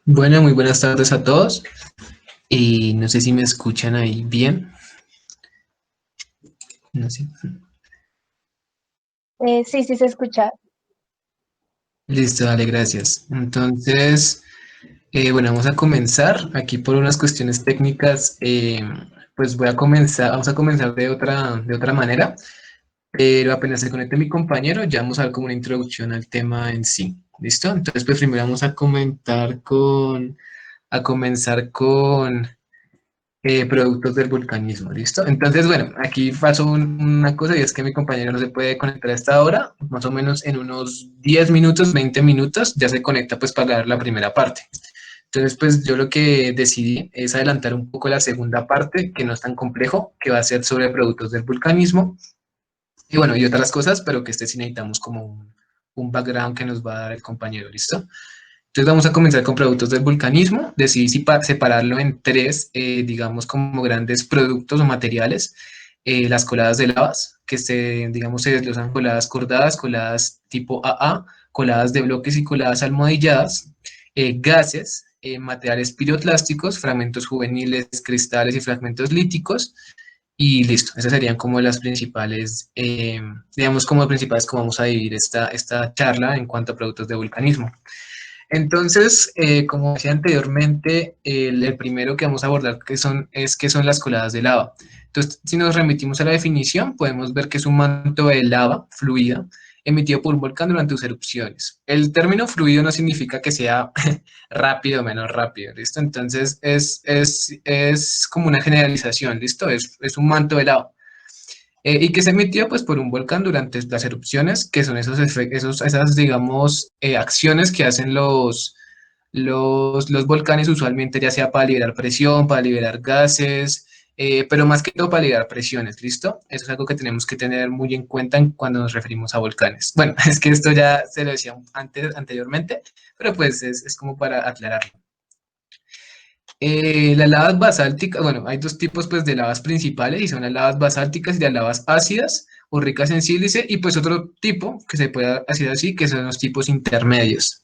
Bueno, muy buenas tardes a todos. Y no sé si me escuchan ahí bien. No sé. Sí, sí se escucha. Listo, dale, gracias. Entonces, bueno, vamos a comenzar. Aquí por unas cuestiones técnicas, pues vamos a comenzar de otra manera. Pero apenas se conecte mi compañero, ya vamos a dar como una introducción al tema en sí. ¿Listo? Entonces, pues primero vamos a comenzar con productos del vulcanismo, ¿listo? Entonces, bueno, aquí pasó una cosa y es que mi compañero no se puede conectar a esta hora, más o menos en unos 10 minutos, 20 minutos, ya se conecta pues para dar la primera parte. Entonces, pues yo lo que decidí es adelantar un poco la segunda parte, que no es tan complejo, que va a ser sobre productos del vulcanismo, y bueno, y otras cosas, pero que este sí necesitamos como un background que nos va a dar el compañero, ¿listo? Entonces vamos a comenzar con productos del vulcanismo. Decidí separarlo en tres, digamos, como grandes productos o materiales. Las coladas de lavas, que digamos, se desglosan coladas cordadas, coladas tipo AA, coladas de bloques y coladas almohadilladas, gases, materiales piroclásticos, fragmentos juveniles, cristales y fragmentos líticos, y listo. Esas serían como las principales, digamos, como principales como vamos a dividir esta charla en cuanto a productos de vulcanismo. Entonces, como decía anteriormente, el primero que vamos a abordar es qué son las coladas de lava. Entonces, si nos remitimos a la definición, podemos ver que es un manto de lava fluida emitido por un volcán durante sus erupciones. El término fluido no significa que sea rápido o menos rápido, ¿listo? Entonces, es como una generalización, ¿listo? Es un manto de lava. Y que se emitió pues por un volcán durante las erupciones, que son esas, digamos, acciones que hacen los volcanes usualmente, ya sea para liberar presión, para liberar gases, pero más que todo para liberar presiones, ¿listo? Eso es algo que tenemos que tener muy en cuenta cuando nos referimos a volcanes. Bueno, es que esto ya se lo decía anteriormente, pero pues es como para aclararlo. Las lavas basálticas, bueno, hay dos tipos pues de lavas principales y son las lavas basálticas y las lavas ácidas o ricas en sílice y pues otro tipo que se puede decir así que son los tipos intermedios.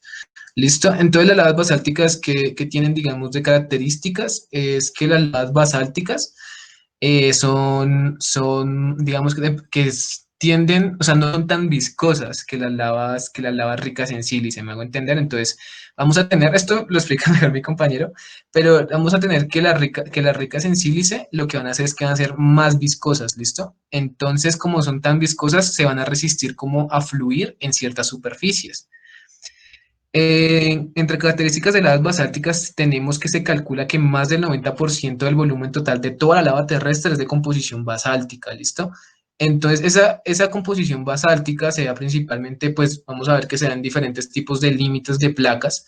¿Listo? Entonces las lavas basálticas que tienen digamos de características es que las lavas basálticas son, digamos tienden, o sea, no son tan viscosas que las lavas ricas en sílice, me hago entender. Entonces, vamos a tener, esto lo explica mejor mi compañero, pero vamos a tener que las ricas en sílice lo que van a hacer es que van a ser más viscosas, ¿listo? Entonces, como son tan viscosas, se van a resistir como a fluir en ciertas superficies. Entre características de lavas basálticas tenemos que se calcula que más del 90% del volumen total de toda la lava terrestre es de composición basáltica, ¿listo? Entonces, esa composición basáltica se da principalmente, pues vamos a ver que se dan diferentes tipos de límites de placas.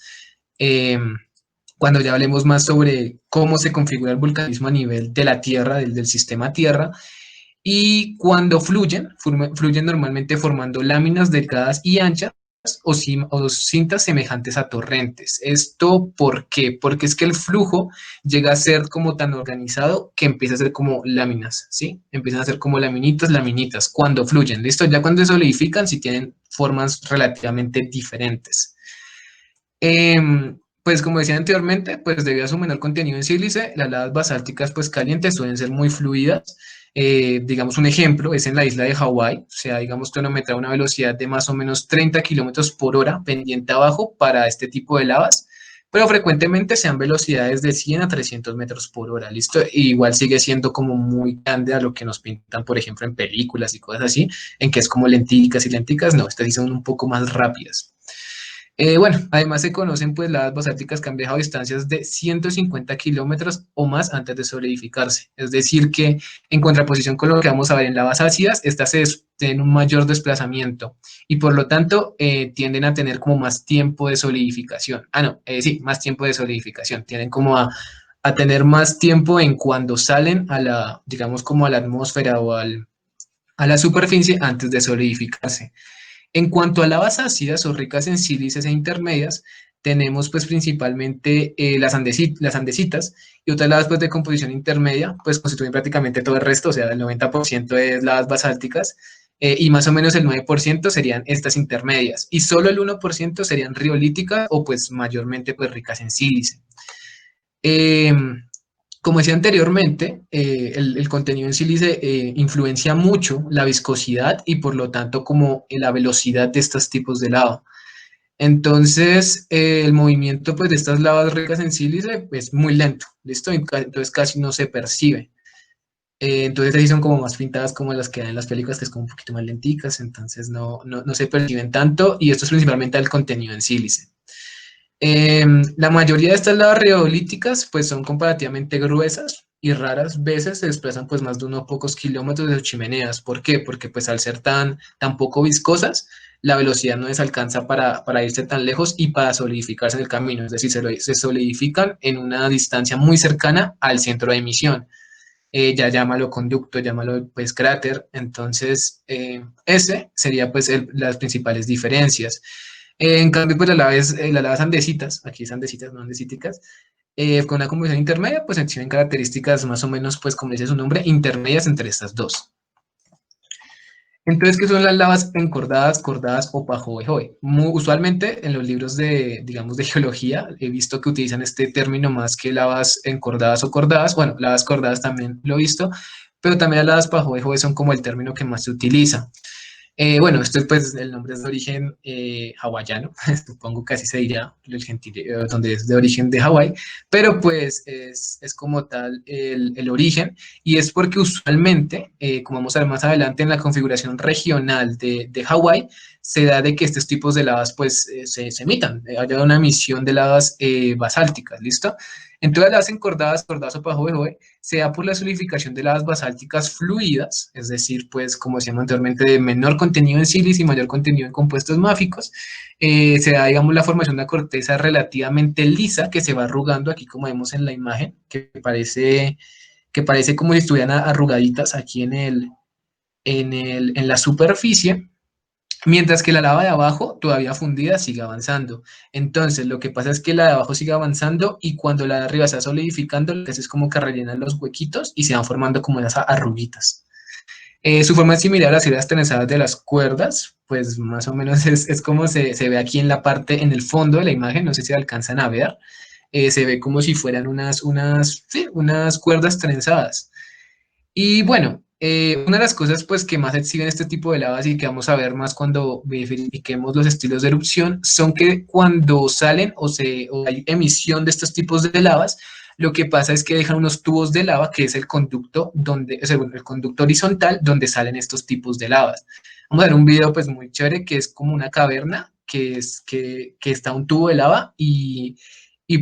eh, Cuando ya hablemos más sobre cómo se configura el vulcanismo a nivel de la Tierra, del sistema Tierra, y cuando fluyen normalmente formando láminas delgadas y anchas o cintas semejantes a torrentes. ¿Esto por qué? Porque es que el flujo llega a ser como tan organizado que empieza a ser como láminas, ¿sí? Empiezan a ser como laminitas, laminitas, cuando fluyen, ¿listo? Ya cuando se solidifican, si tienen formas relativamente diferentes. Pues como decía anteriormente, pues debido a su menor contenido en sílice, las lavas basálticas pues calientes suelen ser muy fluidas. Digamos un ejemplo es en la isla de Hawái, o sea, digamos cronometrar a una velocidad de más o menos 30 kilómetros por hora pendiente abajo para este tipo de lavas, pero frecuentemente sean velocidades de 100 a 300 metros por hora, ¿listo? Y igual sigue siendo como muy grande a lo que nos pintan, por ejemplo, en películas y cosas así, en que es como lenticas y lenticas, no, estas sí son un poco más rápidas. Bueno, además se conocen pues lavas basálticas que han viajado distancias de 150 kilómetros o más antes de solidificarse. Es decir, que en contraposición con lo que vamos a ver en lavas ácidas, estas tienen un mayor desplazamiento y por lo tanto tienden a tener como más tiempo de solidificación. No, sí, más tiempo de solidificación. Tienen como a tener más tiempo en cuando salen a la, digamos como a la atmósfera a la superficie antes de solidificarse. En cuanto a lavas ácidas o ricas en sílices e intermedias, tenemos pues principalmente las andesitas y otras lavas pues de composición intermedia, pues constituyen prácticamente todo el resto, o sea, el 90% es lavas basálticas. y más o menos el 9% serían estas intermedias, y solo el 1% serían riolíticas o pues mayormente pues ricas en sílice. Eh, como decía anteriormente, el contenido en sílice influencia mucho la viscosidad y por lo tanto como la velocidad de estos tipos de lava. Entonces, el movimiento pues, de estas lavas ricas en sílice es muy lento, ¿listo? Entonces casi no se percibe. Entonces ahí son como más pintadas como las que dan en las películas, que es como un poquito más lenticas, entonces no se perciben tanto, y esto es principalmente el contenido en sílice. La mayoría de estas lavas reolíticas pues son comparativamente gruesas y raras veces se desplazan pues más de unos pocos kilómetros de sus chimeneas. ¿Por qué? Porque pues al ser tan poco viscosas, la velocidad no les alcanza para irse tan lejos y para solidificarse en el camino. Es decir, se solidifican en una distancia muy cercana al centro de emisión. Ya llámalo conducto, llámalo pues cráter. Entonces, ese sería pues las principales diferencias. En cambio, pues las lavas andesitas, aquí es andesitas, no andesíticas, con una composición intermedia, pues exhiben características más o menos, pues como dice su nombre, intermedias entre estas dos. Entonces, ¿qué son las lavas encordadas, cordadas o pajoejoe? Usualmente en los libros de, digamos, de geología, he visto que utilizan este término más que lavas encordadas o cordadas. Bueno, lavas cordadas también lo he visto, pero también las lavas pajoejoe son como el término que más se utiliza. Bueno, esto pues el nombre es de origen hawaiano, supongo que así se diría el gentilicio, donde es de origen de Hawái, pero pues es como tal el origen, y es porque usualmente, como vamos a ver más adelante en la configuración regional de Hawái, se da de que estos tipos de lavas pues se emitan, haya una emisión de lavas basálticas, ¿listo? Entonces las encordadas, cordadas o pajoejoe se da por la solidificación de lavas basálticas fluidas, es decir, pues como decíamos anteriormente, de menor contenido en sílice y mayor contenido en compuestos máficos. Se da, digamos, la formación de una corteza relativamente lisa que se va arrugando, aquí como vemos en la imagen, que parece como si estuvieran arrugaditas aquí en la superficie. Mientras que la lava de abajo, todavía fundida, sigue avanzando. Entonces, lo que pasa es que la de abajo sigue avanzando y cuando la de arriba se va solidificando, lo que hace es como que rellenan los huequitos y se van formando como esas arruguitas. Su forma es similar a las hileras trenzadas de las cuerdas, pues más o menos es como se ve aquí en la parte, en el fondo de la imagen, no sé si alcanzan a ver. Se ve como si fueran sí, unas cuerdas trenzadas. Y bueno, una de las cosas pues que más exhiben este tipo de lavas y que vamos a ver más cuando verifiquemos los estilos de erupción son que cuando salen o hay emisión de estos tipos de lavas, lo que pasa es que dejan unos tubos de lava que es el conducto donde, o sea, bueno, el conducto horizontal donde salen estos tipos de lavas. Vamos a ver un video pues muy chévere que es como una caverna que está un tubo de lava y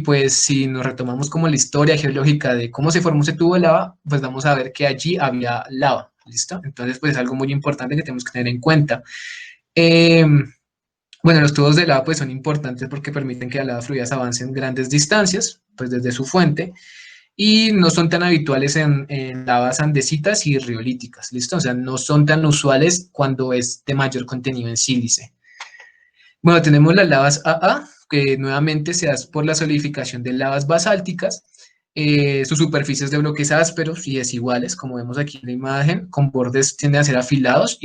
pues si nos retomamos como la historia geológica de cómo se formó ese tubo de lava, pues vamos a ver que allí había lava, ¿listo? Entonces, pues es algo muy importante que tenemos que tener en cuenta. Eh, bueno, los tubos de lava pues son importantes porque permiten que las lavas fluidas avancen grandes distancias, pues desde su fuente, y no son tan habituales en lavas andesitas y riolíticas, ¿listo? O sea, no son tan usuales cuando es de mayor contenido en sílice. Bueno, tenemos las lavas AA, que nuevamente se da por la solidificación de lavas basálticas. Sus superficies de bloques ásperos y desiguales, como vemos aquí en la imagen, con bordes tienden a ser afilados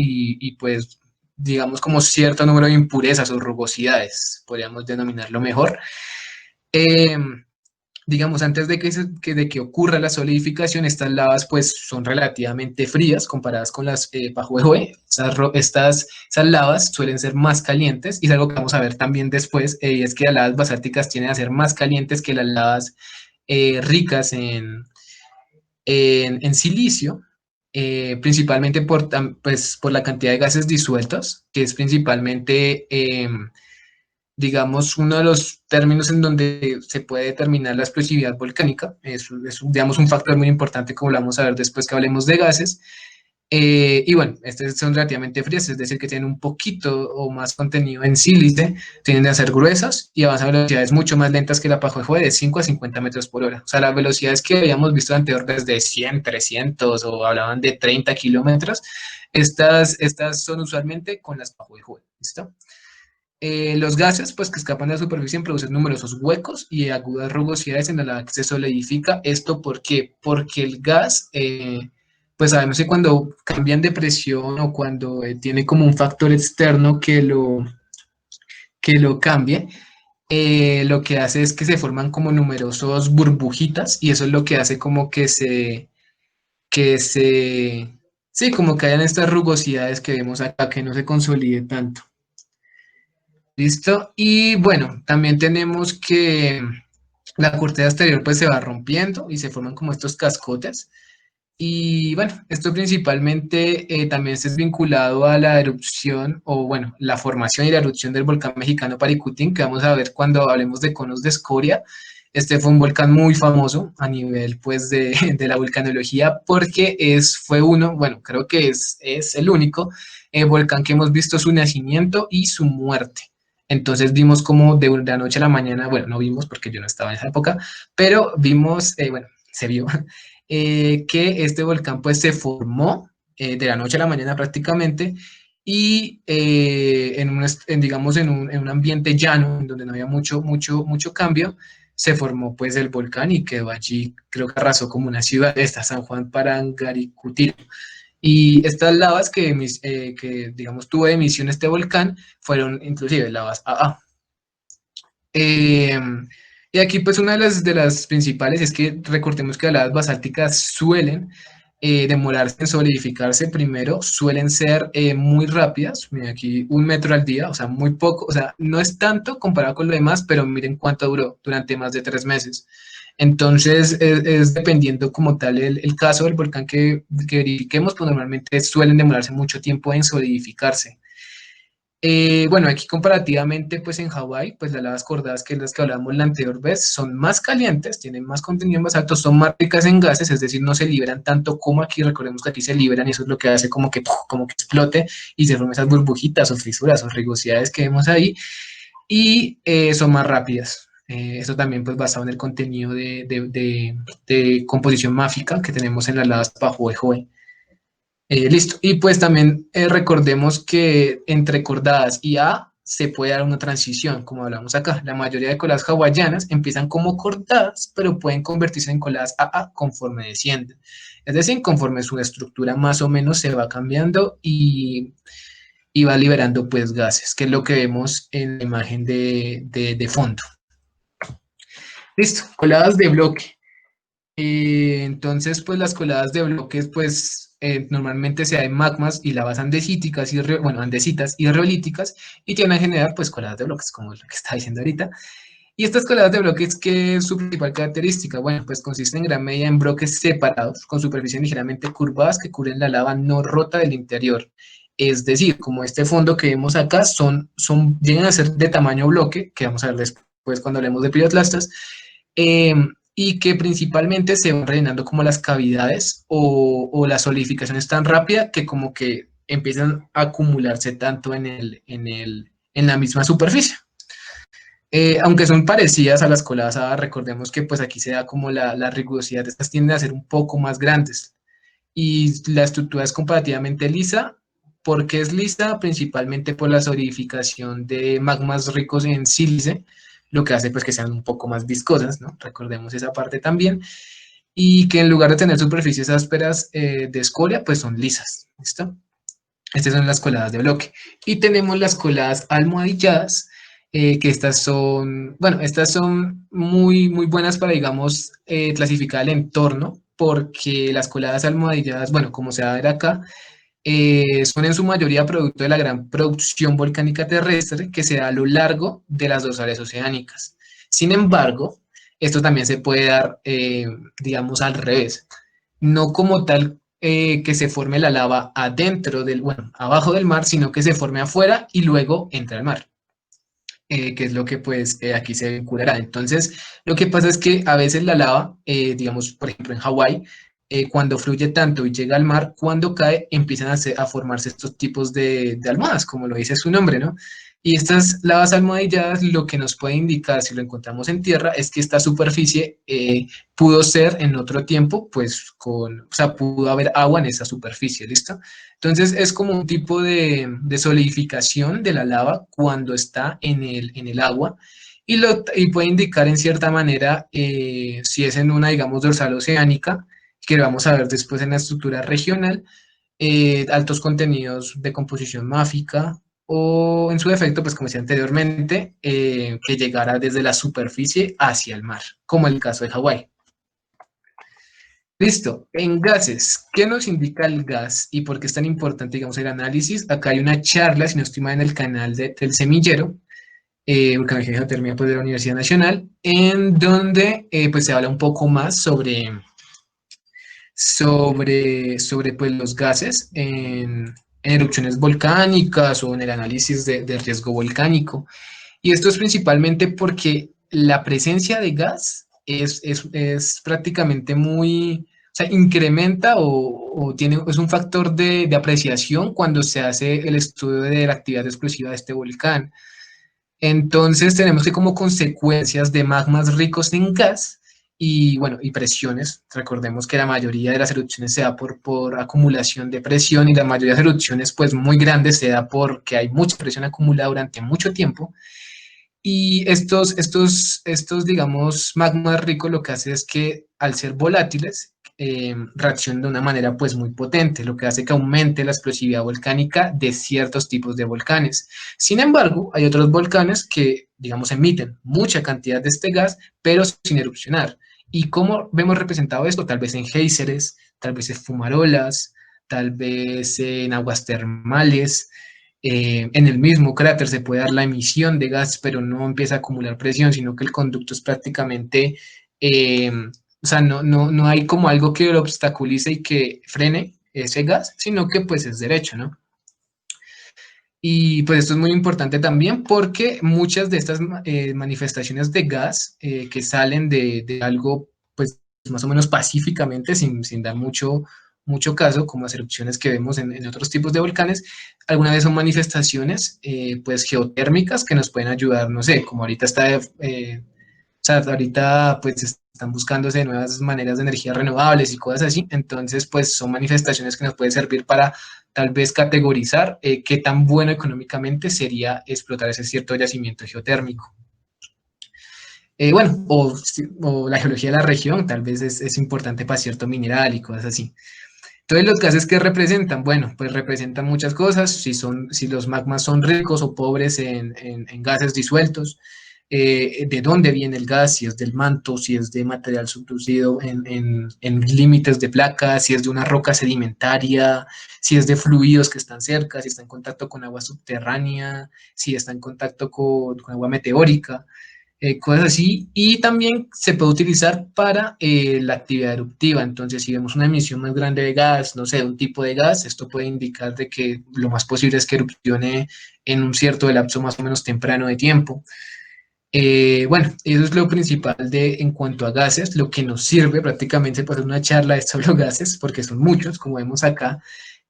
pues, digamos, como cierto número de impurezas o rugosidades, podríamos denominarlo mejor. Eh, digamos, antes de que ocurra la solidificación, estas lavas pues son relativamente frías comparadas con las Pajuejoe. Esas lavas suelen ser más calientes y es algo que vamos a ver también después, y es que las lavas basálticas tienden a ser más calientes que las lavas ricas en silicio, principalmente pues, por la cantidad de gases disueltos, que es principalmente digamos, uno de los términos en donde se puede determinar la explosividad volcánica. Es, digamos, un factor muy importante, como lo vamos a ver después que hablemos de gases. Y bueno, estas son relativamente frías, es decir, que tienen un poquito o más contenido en sílice, tienden a ser gruesas y avanzan a velocidades mucho más lentas que la Pajoejoe, de 5 a 50 metros por hora. O sea, las velocidades que habíamos visto anteriormente de 100, 300 o hablaban de 30 kilómetros, estas son usualmente con las Pajoejoe, ¿listo? Los gases, pues, que escapan de la superficie producen numerosos huecos y agudas rugosidades en la lava que se solidifica. ¿Esto por qué? Porque el gas, pues sabemos que cuando cambian de presión o cuando tiene como un factor externo que lo cambie, lo que hace es que se forman como numerosos burbujitas y eso es lo que hace como que se, sí, como que hayan estas rugosidades que vemos acá, que no se consolide tanto. ¿Listo? Y bueno, también tenemos que la corteza exterior pues se va rompiendo y se forman como estos cascotes. Y bueno, esto principalmente también es vinculado a la erupción o bueno, la formación y la erupción del volcán mexicano Paricutín, que vamos a ver cuando hablemos de conos de escoria. Este fue un volcán muy famoso a nivel pues de la vulcanología porque fue uno, bueno, creo que es el único volcán que hemos visto su nacimiento y su muerte. Entonces vimos como de la noche a la mañana, bueno, no vimos porque yo no estaba en esa época, pero vimos, bueno, se vio que este volcán pues se formó de la noche a la mañana prácticamente y digamos en un ambiente llano, en donde no había mucho cambio, se formó pues el volcán y quedó allí, creo que arrasó como una ciudad, esta San Juan Parangaricutiro. Y estas lavas que digamos, tuvo de emisión este volcán fueron inclusive lavas AA. Eh, y aquí pues una de las principales es que recordemos que las lavas basálticas suelen demorarse en solidificarse primero, suelen ser muy rápidas, miren aquí 1 metro al día, o sea, muy poco, o sea, no es tanto comparado con lo demás, pero miren cuánto duró durante más de 3 meses. Entonces, es dependiendo como tal el caso del volcán que verifiquemos, pues normalmente suelen demorarse mucho tiempo en solidificarse. Bueno, aquí comparativamente, pues en Hawái, pues las lavas cordadas, que es las que hablamos la anterior vez, son más calientes, tienen más contenido más alto, son más ricas en gases, es decir, no se liberan tanto como aquí. Recordemos que aquí se liberan y eso es lo que hace como que explote y se formen esas burbujitas o fisuras o rugosidades que vemos ahí, y son más rápidas. Eso también pues basado en el contenido de composición máfica que tenemos en las lavas Pajoejoe. Listo. Y pues también recordemos que entre cordadas y A se puede dar una transición, como hablamos acá. La mayoría de coladas hawaianas empiezan como cordadas, pero pueden convertirse en coladas AA conforme descienden. Es decir, conforme su estructura más o menos se va cambiando y va liberando pues gases, que es lo que vemos en la imagen de fondo. Listo, coladas de bloque. Entonces, pues las coladas de bloques, pues normalmente se da en magmas y lavas andesíticas bueno, andesitas y reolíticas y tienden a generar pues coladas de bloques, como lo que está diciendo ahorita. Y estas coladas de bloques, ¿qué es su principal característica? Bueno, pues consiste en gran medida en bloques separados, con superficies ligeramente curvadas que cubren la lava no rota del interior. Es decir, como este fondo que vemos acá, llegan a ser de tamaño bloque, que vamos a ver después cuando hablemos de piroclastas, eh, y que principalmente se van rellenando como las cavidades o la solidificación es tan rápida que como que empiezan a acumularse tanto en la misma superficie. Aunque son parecidas a las coladas A, recordemos que pues aquí se da como la rigurosidad de estas tienden a ser un poco más grandes y la estructura es comparativamente lisa. ¿Por qué es lisa? Principalmente por la solidificación de magmas ricos en sílice, lo que hace pues que sean un poco más viscosas, ¿no? Recordemos esa parte también. Y que en lugar de tener superficies ásperas de escoria, pues son lisas, ¿listo? Estas son las coladas de bloque. Y tenemos las coladas almohadilladas, que estas son muy buenas para, digamos, clasificar el entorno, porque las coladas almohadilladas, bueno, como se va a ver acá, son en su mayoría producto de la gran producción volcánica terrestre que se da a lo largo de las dorsales oceánicas. Sin embargo, esto también se puede dar, digamos, al revés. No como tal que se forme la lava bueno, abajo del mar, sino que se forme afuera y luego entra al mar, que es lo que pues aquí se vinculará. Entonces, lo que pasa es que a veces la lava, digamos, por ejemplo en Hawái, cuando fluye tanto y llega al mar, cuando cae empiezan a formarse estos tipos de almohadas, como lo dice su nombre, ¿no? Y estas lavas almohadilladas lo que nos puede indicar, si lo encontramos en tierra, es que esta superficie pudo ser en otro tiempo, pues o sea, pudo haber agua en esa superficie, ¿listo? Entonces es como un tipo de solidificación de la lava cuando está en el agua y puede indicar en cierta manera si es en una, digamos, dorsal oceánica, que vamos a ver después en la estructura regional, altos contenidos de composición máfica, o en su defecto, pues como decía anteriormente, que llegara desde la superficie hacia el mar, como el caso de Hawái. Listo, en gases, ¿qué nos indica el gas y por qué es tan importante, digamos, el análisis? Acá hay una charla, si no estoy mal, en el canal del Semillero, Vulcanología y Geotermia pues, de la Universidad Nacional, en donde pues se habla un poco más sobre pues, los gases en erupciones volcánicas o en el análisis de riesgo volcánico. Y esto es principalmente porque la presencia de gas es prácticamente muy, o sea, incrementa o tiene, es un factor de apreciación cuando se hace el estudio de la actividad explosiva de este volcán. Entonces tenemos que como consecuencias de magmas ricos en gas y bueno, y presiones, recordemos que la mayoría de las erupciones se da por acumulación de presión y la mayoría de las erupciones pues muy grandes se da porque hay mucha presión acumulada durante mucho tiempo y digamos, magmas ricos lo que hace es que al ser volátiles, reaccionan de una manera pues muy potente, lo que hace que aumente la explosividad volcánica de ciertos tipos de volcanes. Sin embargo, hay otros volcanes que, digamos, emiten mucha cantidad de este gas, pero sin erupcionar. ¿Y cómo vemos representado esto? Tal vez en géiseres, tal vez en fumarolas, tal vez en aguas termales, en el mismo cráter se puede dar la emisión de gas, pero no empieza a acumular presión, sino que el conducto es prácticamente, o sea, no hay como algo que lo obstaculice y que frene ese gas, sino que pues es derecho, ¿no? Y pues esto es muy importante también porque muchas de estas manifestaciones de gas que salen de algo pues más o menos pacíficamente, sin dar mucho caso, como las erupciones que vemos en otros tipos de volcanes, algunas veces son manifestaciones pues geotérmicas que nos pueden ayudar, no sé, como ahorita está o sea, ahorita pues están buscándose nuevas maneras de energía renovables y cosas así, entonces pues son manifestaciones que nos pueden servir para tal vez categorizar qué tan bueno económicamente sería explotar ese cierto yacimiento geotérmico. Bueno, o, la geología de la región tal vez es importante para cierto mineral y cosas así. Entonces, los gases que representan, bueno, pues representan muchas cosas, si los magmas son ricos o pobres en gases disueltos, de dónde viene el gas, si es del manto, si es de material subducido en límites de placas, si es de una roca sedimentaria, si es de fluidos que están cerca, si está en contacto con agua subterránea, si está en contacto con agua meteórica, cosas así, y también se puede utilizar para la actividad eruptiva. Entonces, si vemos una emisión más grande de gas, no sé, de un tipo de gas, esto puede indicar de que lo más posible es que erupcione en un cierto lapso más o menos temprano de tiempo. Bueno, eso es lo principal en cuanto a gases, lo que nos sirve prácticamente para hacer una charla de sobre los gases, porque son muchos, como vemos acá,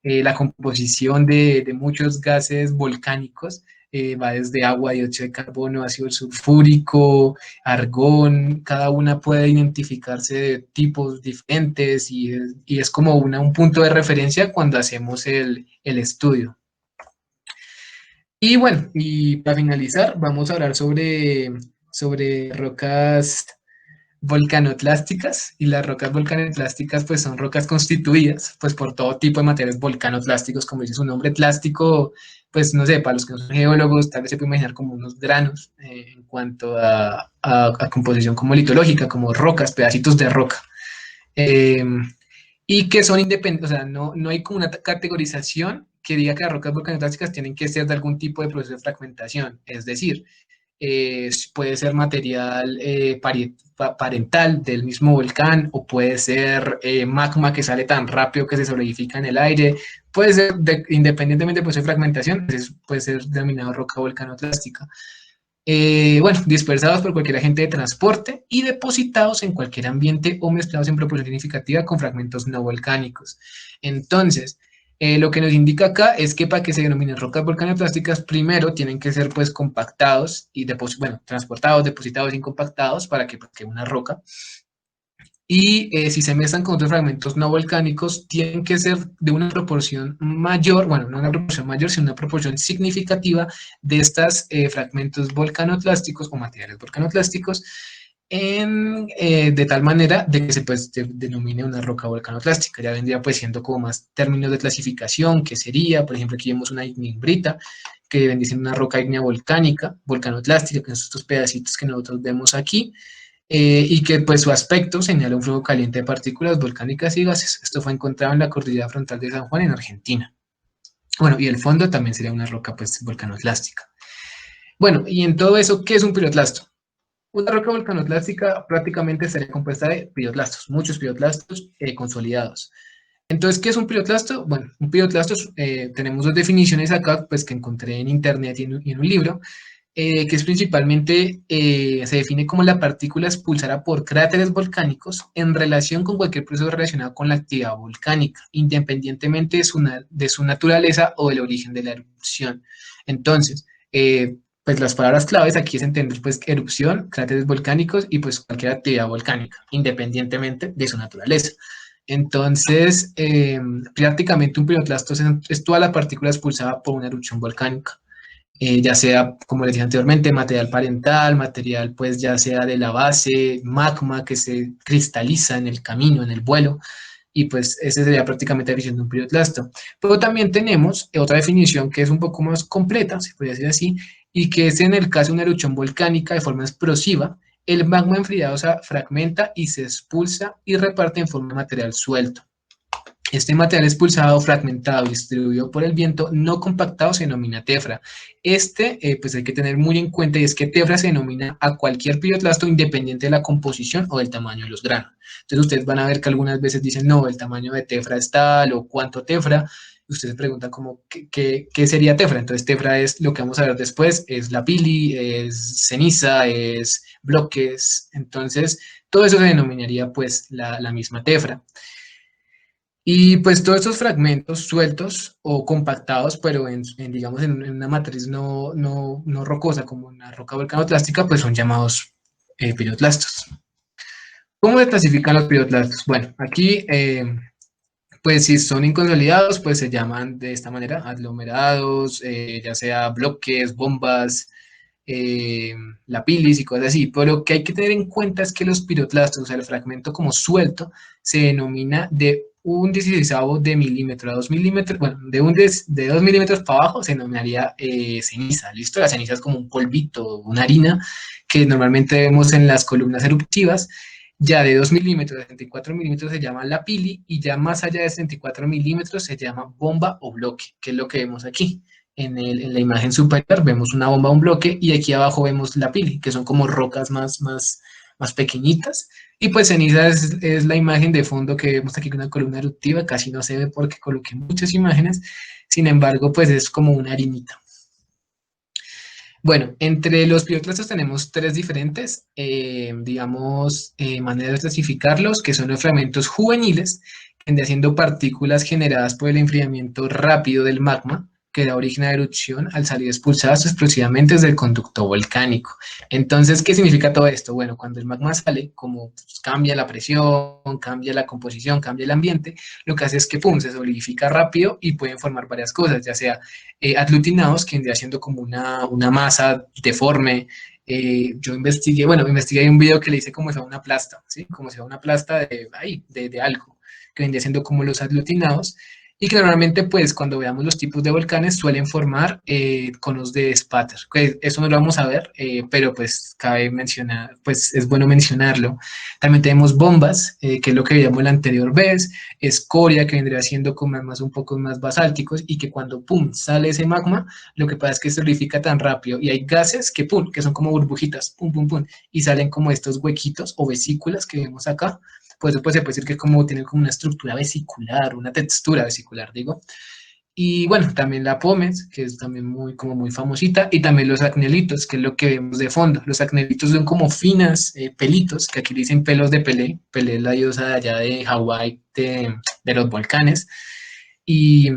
la composición de muchos gases volcánicos va desde agua, dióxido de carbono, ácido sulfúrico, argón, cada una puede identificarse de tipos diferentes y es como un punto de referencia cuando hacemos el estudio. Y bueno, y para finalizar, vamos a hablar sobre rocas volcanoclásticas, y las rocas volcanoclásticas pues son rocas constituidas pues por todo tipo de materiales volcanoclásticos, como dice su nombre, clástico, pues no sé, para los que no son geólogos, tal vez se puede imaginar como unos granos en cuanto a composición como litológica, como rocas, pedacitos de roca. Eh, y que son independientes, o sea, no hay como una categorización que diga que las rocas volcanoclásticas tienen que ser de algún tipo de proceso de fragmentación, es decir, puede ser material parental del mismo volcán o puede ser magma que sale tan rápido que se solidifica en el aire, puede ser, independientemente de proceso de fragmentación, puede ser denominado roca volcanoclástica. Bueno, dispersados por cualquier agente de transporte y depositados en cualquier ambiente o mezclados en proporción significativa con fragmentos no volcánicos. Entonces, lo que nos indica acá es que para que se denominen rocas volcanoplásticas, primero tienen que ser pues compactados y bueno, transportados, depositados y compactados para que una roca. Y si se mezclan con otros fragmentos no volcánicos, tienen que ser de una proporción mayor, bueno, no una proporción mayor, sino una proporción significativa de estos fragmentos volcanoclásticos o materiales volcanoclásticos de tal manera de que se pues, denomine una roca volcanoclástica. Ya vendría pues siendo como más términos de clasificación, que sería, por ejemplo, aquí vemos una ignimbrita, que vendría siendo una roca ígnea volcánica, volcanoclástica, que son estos pedacitos que nosotros vemos aquí, y que pues su aspecto señala un flujo caliente de partículas volcánicas y gases. Esto fue encontrado en la cordillera frontal de San Juan en Argentina. Bueno, y el fondo también sería una roca pues volcanoclástica. Bueno, y en todo eso, ¿qué es un piroclasto? Una roca volcanoclástica prácticamente estaría compuesta de piroclastos, muchos piroclastos consolidados. Entonces, ¿qué es un piroclasto? Bueno, un piroclasto, tenemos dos definiciones acá, pues que encontré en internet y en un libro, que es principalmente, se define como la partícula expulsada por cráteres volcánicos en relación con cualquier proceso relacionado con la actividad volcánica, independientemente de su naturaleza o del origen de la erupción. Entonces, pues las palabras claves aquí es entender pues erupción, cráteres volcánicos y pues cualquier actividad volcánica, independientemente de su naturaleza. Entonces, prácticamente un piroclasto es toda la partícula expulsada por una erupción volcánica, ya sea, como les dije anteriormente, material parental, material pues ya sea de la base, magma que se cristaliza en el camino, en el vuelo, y pues ese sería prácticamente la definición de un piroclasto. Pero también tenemos otra definición que es un poco más completa, se podría decir así, y que es en el caso de una erupción volcánica de forma explosiva, el magma enfriado se fragmenta y se expulsa y reparte en forma de material suelto. Este material expulsado, fragmentado y distribuido por el viento no compactado se denomina tefra. Pues hay que tener muy en cuenta y es que tefra se denomina a cualquier piroclasto independiente de la composición o del tamaño de los granos. Entonces ustedes van a ver que algunas veces dicen, no, el tamaño de tefra es tal o cuánto tefra. Ustedes se preguntan como, ¿qué sería tefra? Entonces tefra es lo que vamos a ver después, es la pili, es ceniza, es bloques. Entonces todo eso se denominaría pues la misma tefra. Y pues todos estos fragmentos sueltos o compactados, pero digamos, en una matriz no rocosa, como una roca volcanoclástica, pues son llamados piroclastos. ¿Cómo se clasifican los piroclastos? Bueno, aquí, pues si son inconsolidados, pues se llaman de esta manera, aglomerados, ya sea bloques, bombas, eh, lapilis y cosas así. Pero lo que hay que tener en cuenta es que los piroclastos, o sea, el fragmento como suelto, se denomina de un 16 de milímetro a 2 milímetros, bueno, de 2 milímetros para abajo se denominaría ceniza, ¿listo? La ceniza es como un polvito, una harina que normalmente vemos en las columnas eruptivas. Ya de 2 milímetros a 64 milímetros se llama la pili y ya más allá de 64 milímetros se llama bomba o bloque, que es lo que vemos aquí. En la imagen superior vemos una bomba, un bloque, y aquí abajo vemos la pili, que son como rocas más pequeñitas. Y pues ceniza es la imagen de fondo que vemos aquí con una columna eruptiva, casi no se ve porque coloqué muchas imágenes, sin embargo, pues es como una harinita. Bueno, entre los piroclastos tenemos tres diferentes, digamos, maneras de clasificarlos, que son los fragmentos juveniles, que vienen siendo partículas generadas por el enfriamiento rápido del magma, que da origen a la erupción al salir expulsadas explosivamente desde el conducto volcánico. Entonces, ¿qué significa todo esto? Bueno, cuando el magma sale, como pues, cambia la presión, cambia la composición, cambia el ambiente, lo que hace es que, pum, se solidifica rápido y pueden formar varias cosas, ya sea aglutinados, que vendría siendo como una masa deforme. Yo investigué, bueno, investigué un video que le hice como si fuera una plasta, ¿sí? Como si fuera una plasta de algo, que vendría siendo como los aglutinados, y que normalmente, pues, cuando veamos los tipos de volcanes, suelen formar conos de spatter. Que eso no lo vamos a ver, pero pues cabe mencionar, pues es bueno mencionarlo. También tenemos bombas, que es lo que veíamos la anterior vez, escoria, que vendría siendo como más un poco más basálticos y que cuando pum sale ese magma, lo que pasa es que se solidifica tan rápido y hay gases que pum, que son como burbujitas, pum, pum, pum, y salen como estos huequitos o vesículas que vemos acá. Pues, pues se puede decir que como tiene como una estructura vesicular, una textura vesicular, digo. Y bueno, también la pómez, que es también como muy famosita, y también los acnelitos, que es lo que vemos de fondo. Los acnelitos son como finas pelitos, que aquí le dicen pelos de Pelé. Pelé es la diosa de allá de Hawái, de los volcanes. Y,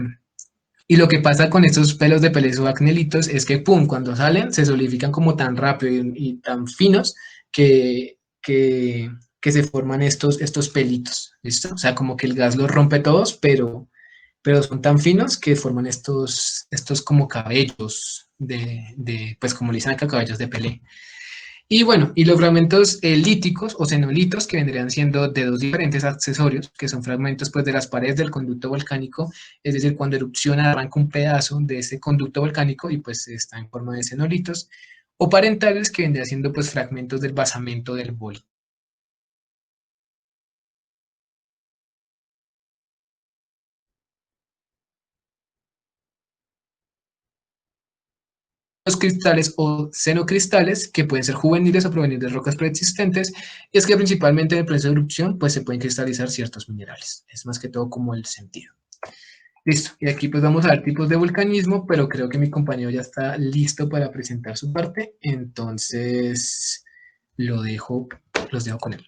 y lo que pasa con estos pelos de Pelé o acnelitos es que, pum, cuando salen, se solidifican como tan rápido y tan finos que, que, que se forman estos pelitos, ¿listo? O sea, como que el gas los rompe todos, pero son tan finos que forman estos como cabellos pues como le dicen acá, cabellos de Pelé. Y bueno, y los fragmentos líticos o cenolitos que vendrían siendo de dos diferentes accesorios, que son fragmentos pues de las paredes del conducto volcánico, es decir, cuando erupciona arranca un pedazo de ese conducto volcánico y pues está en forma de cenolitos, o parentales que vendrían siendo pues fragmentos del basamento del volcán. Los cristales o xenocristales, que pueden ser juveniles o provenir de rocas preexistentes, y es que principalmente en el proceso de erupción pues se pueden cristalizar ciertos minerales. Es más que todo como el sentido. Listo, y aquí pues vamos a ver tipos de vulcanismo, pero creo que mi compañero ya está listo para presentar su parte, entonces lo dejo, los dejo con él.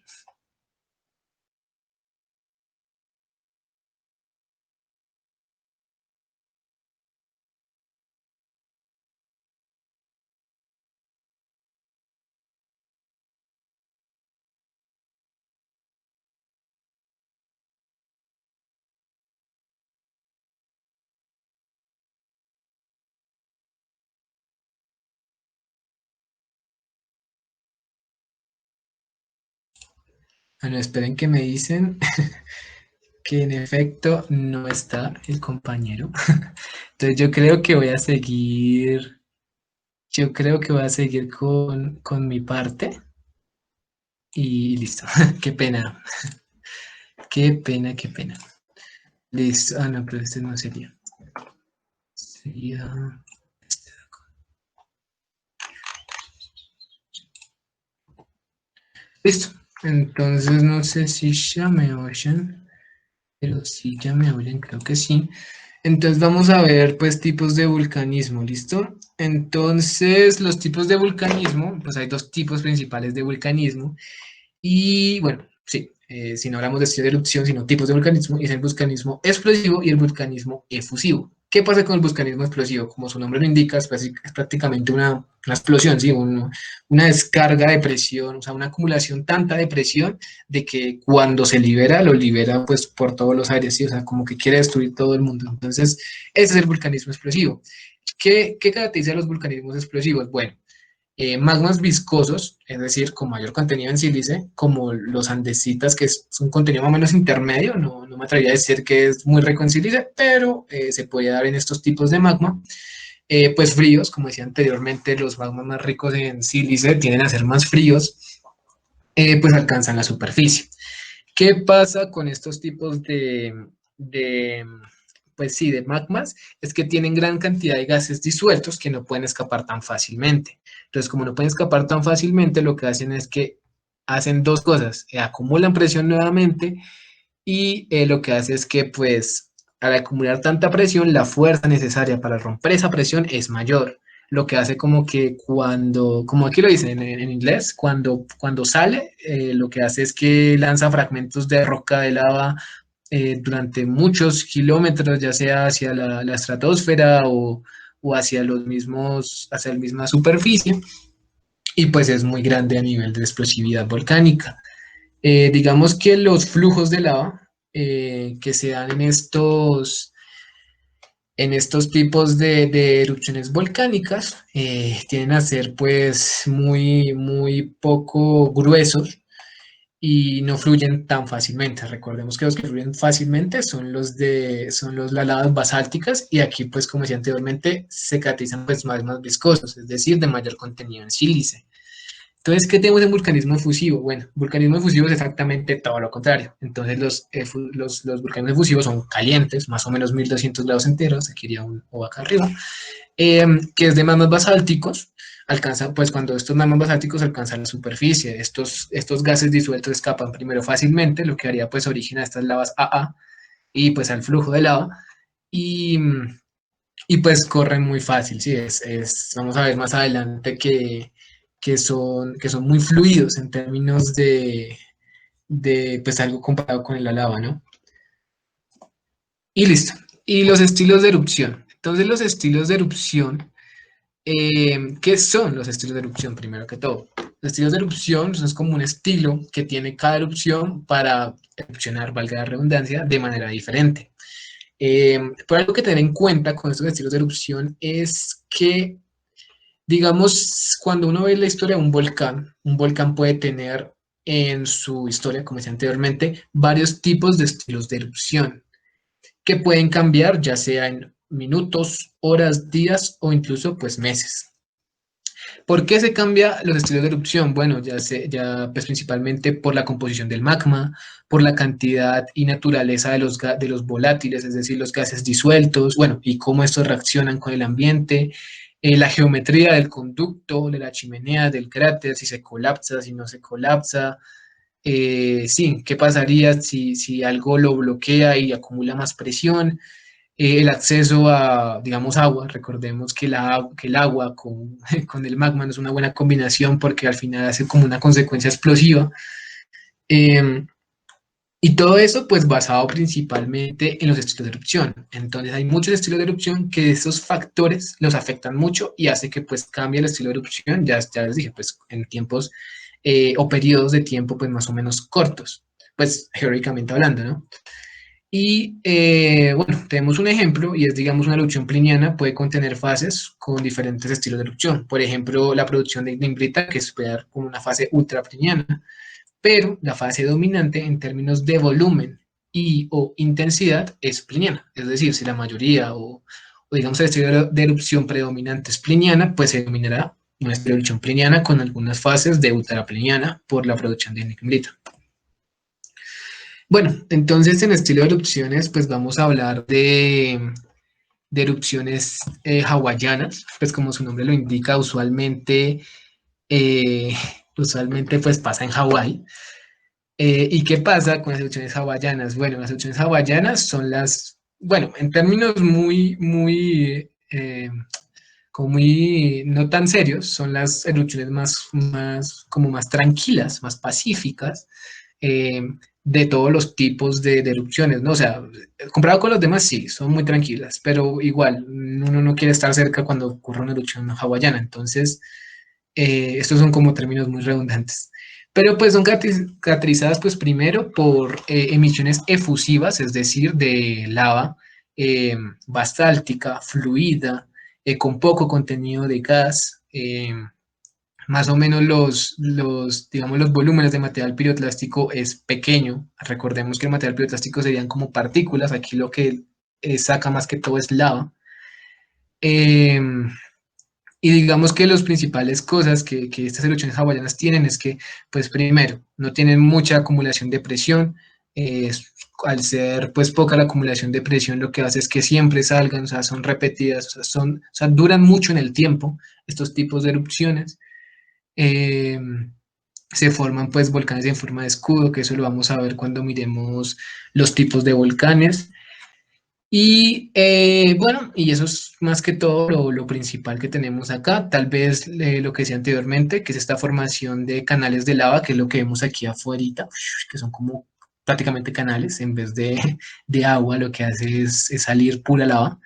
Bueno, esperen que me dicen que en efecto no está el compañero. Entonces yo creo que voy a seguir con mi parte y listo. Qué pena, qué pena, qué pena. Listo. Ah, no, pero este no sería. Sería... Listo. Entonces no sé si ya me oyen, pero si ya me oyen, creo que sí. Entonces vamos a ver pues tipos de vulcanismo, ¿listo? Entonces los tipos de vulcanismo, pues hay dos tipos principales de vulcanismo. Y bueno, sí, si no hablamos de estilo de erupción, sino tipos de vulcanismo, es el vulcanismo explosivo y el vulcanismo efusivo. ¿Qué pasa con el vulcanismo explosivo? Como su nombre lo indica, es prácticamente una explosión, ¿sí? Una descarga de presión, o sea, una acumulación tanta de presión de que cuando se libera, lo libera pues por todos los aires, ¿sí? O sea, como que quiere destruir todo el mundo. Entonces, ese es el vulcanismo explosivo. ¿Qué caracteriza a los vulcanismos explosivos? Bueno, magmas viscosos, es decir, con mayor contenido en sílice, como los andesitas, que es un contenido más o menos intermedio, no me atrevería a decir que es muy rico en sílice, pero se puede dar en estos tipos de magma. Pues fríos, como decía anteriormente, los magmas más ricos en sílice tienden a ser más fríos, pues alcanzan la superficie. ¿Qué pasa con estos tipos de, pues sí, de magmas? Es que tienen gran cantidad de gases disueltos que no pueden escapar tan fácilmente. Entonces, como no pueden escapar tan fácilmente, lo que hacen es que hacen dos cosas: acumulan presión nuevamente y lo que hace es que, pues, al acumular tanta presión, la fuerza necesaria para romper esa presión es mayor. Lo que hace como que cuando, como aquí lo dicen en inglés, cuando sale, lo que hace es que lanza fragmentos de roca de lava durante muchos kilómetros, ya sea hacia la estratosfera o hacia los mismos, hacia la misma superficie, y pues es muy grande a nivel de explosividad volcánica. Digamos que los flujos de lava que se dan en estos tipos de erupciones volcánicas tienden a ser pues muy poco gruesos y no fluyen tan fácilmente. Recordemos que los que fluyen fácilmente son las lavas basálticas, y aquí pues como decía anteriormente se caracterizan pues más viscosos, es decir, de mayor contenido en sílice. Entonces, ¿qué tenemos en vulcanismo efusivo? Bueno, vulcanismo efusivo es exactamente todo lo contrario. Entonces, los volcanes efusivos son calientes, más o menos 1200 grados centígrados, aquí iría un o acá arriba, que es de magmas basálticos. Alcanza, pues cuando estos magmas basálticos alcanzan la superficie, estos gases disueltos escapan primero fácilmente, lo que haría pues origen a estas lavas AA y pues al flujo de lava, y, y pues corren muy fácil, ¿sí? Vamos a ver más adelante que son muy fluidos en términos de pues algo comparado con la lava, ¿no? Y listo. Y los estilos de erupción. Entonces los estilos de erupción, ¿qué son los estilos de erupción primero que todo? Los estilos de erupción es como un estilo que tiene cada erupción para erupcionar, valga la redundancia, de manera diferente. Por algo que tener en cuenta con estos estilos de erupción es que Digamos, cuando uno ve la historia de un volcán puede tener en su historia, como decía anteriormente, varios tipos de estilos de erupción que pueden cambiar ya sea en minutos, horas, días o incluso pues meses. ¿Por qué se cambia los estilos de erupción? Bueno, ya pues principalmente por la composición del magma, por la cantidad y naturaleza de los volátiles, es decir, los gases disueltos, bueno, y cómo estos reaccionan con el ambiente, la geometría del conducto, de la chimenea, del cráter, si se colapsa, si no se colapsa, sí, qué pasaría si algo lo bloquea y acumula más presión, el acceso a, digamos, agua. Recordemos que el agua con, con el magma no es una buena combinación porque al final hace como una consecuencia explosiva. Eh, y todo eso, pues, basado principalmente en los estilos de erupción. Entonces, hay muchos estilos de erupción que esos factores los afectan mucho y hace que, pues, cambie el estilo de erupción, ya les dije, pues, en tiempos o periodos de tiempo, pues, más o menos cortos, pues, geóricamente hablando, ¿no? Y bueno, tenemos un ejemplo y es, digamos, una erupción pliniana puede contener fases con diferentes estilos de erupción. Por ejemplo, la producción de ignimbrita, que es como una fase ultrapliniana, pero la fase dominante en términos de volumen y o intensidad es pliniana. Es decir, si la mayoría o digamos el estilo de erupción predominante es pliniana, pues se denominará una estilo de erupción pliniana con algunas fases de ultrapliniana por la producción de ignimbrita. Bueno, entonces en estilo de erupciones, pues vamos a hablar de erupciones hawaianas, pues como su nombre lo indica, eh, usualmente pues pasa en Hawái. ¿Y qué pasa con las erupciones hawaianas? Bueno, las erupciones hawaianas son bueno, en términos como muy, no tan serios, son las erupciones como más tranquilas, más pacíficas, eh, de todos los tipos de erupciones, ¿no? O sea, comparado con los demás, sí, son muy tranquilas, pero igual, uno no quiere estar cerca cuando ocurre una erupción hawaiana, entonces, estos son como términos muy redundantes. Pero pues son caracterizadas pues primero por emisiones efusivas, es decir, de lava basáltica, fluida, con poco contenido de gas, más o menos digamos, los volúmenes de material piroclástico es pequeño. Recordemos que el material piroclástico serían como partículas, aquí lo que saca más que todo es lava. Eh, y digamos que las principales cosas que estas erupciones hawaianas tienen es que, pues primero, no tienen mucha acumulación de presión. eh, Al ser pues poca la acumulación de presión, lo que hace es que siempre salgan, o sea, son repetidas, o sea, duran mucho en el tiempo estos tipos de erupciones. Eh, Se forman pues volcanes en forma de escudo, que eso lo vamos a ver cuando miremos los tipos de volcanes. Y bueno, y eso es más que todo lo principal que tenemos acá. Tal vez lo que decía anteriormente, que es esta formación de canales de lava, que es lo que vemos aquí afuera, que son como prácticamente canales, en vez de agua, lo que hace es salir pura lava.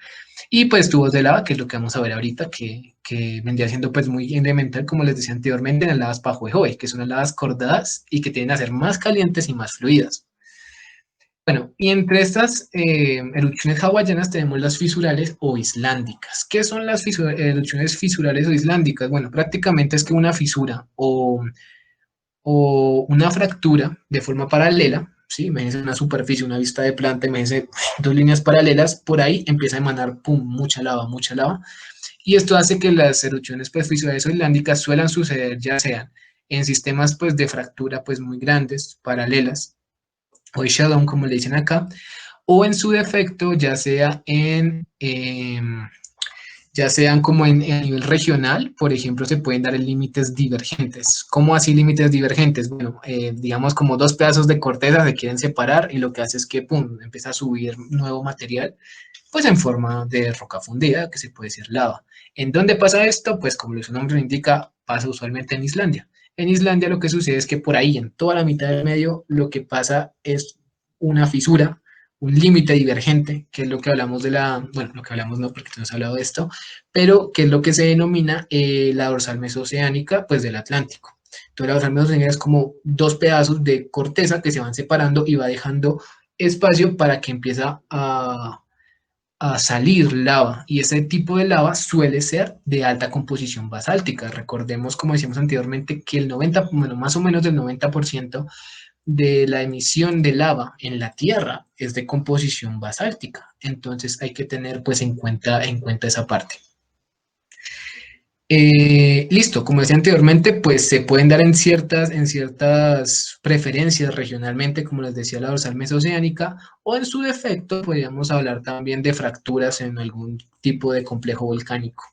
Y pues tubos de lava, que es lo que vamos a ver ahorita, que vendría siendo pues muy elemental, como les decía anteriormente, en las lavas Pajuejoy, que son las lavas cordadas y que tienden a ser más calientes y más fluidas. Bueno, y entre estas erupciones hawaianas tenemos las fisurales o islándicas. ¿Qué son las erupciones fisurales o islándicas? Bueno, prácticamente es que una fisura o una fractura de forma paralela, ¿sí? Imagínense una superficie, una vista de planta, imagínense dos líneas paralelas, por ahí empieza a emanar, pum, mucha lava, y esto hace que las erupciones pues, fissurales o islándicas suelan suceder ya sean en sistemas pues, de fractura pues, muy grandes, paralelas, o shadow, como le dicen acá, o en su defecto, ya sean como a nivel regional, por ejemplo, se pueden dar en límites divergentes. ¿Cómo así límites divergentes? Bueno, digamos como dos pedazos de corteza se quieren separar y lo que hace es que, pum, empieza a subir nuevo material, pues en forma de roca fundida, que se puede decir lava. ¿En dónde pasa esto? Pues como su nombre lo indica, pasa usualmente en Islandia. En Islandia lo que sucede es que por ahí, en toda la mitad del medio, lo que pasa es una fisura, un límite divergente, que es lo que hablamos bueno, lo que hablamos no, porque no hemos hablado de esto, pero que es lo que se denomina la dorsal mesoceánica, pues del Atlántico. Entonces la dorsal mesoceánica es como dos pedazos de corteza que se van separando y va dejando espacio para que empiece a salir lava, y ese tipo de lava suele ser de alta composición basáltica. Recordemos, como decíamos anteriormente, que el 90, bueno, más o menos del 90% de la emisión de lava en la Tierra es de composición basáltica. Entonces hay que tener pues en cuenta esa parte. Listo, como decía anteriormente, pues se pueden dar en ciertas preferencias regionalmente, como les decía, la dorsal mesoceánica, o en su defecto podríamos hablar también de fracturas en algún tipo de complejo volcánico.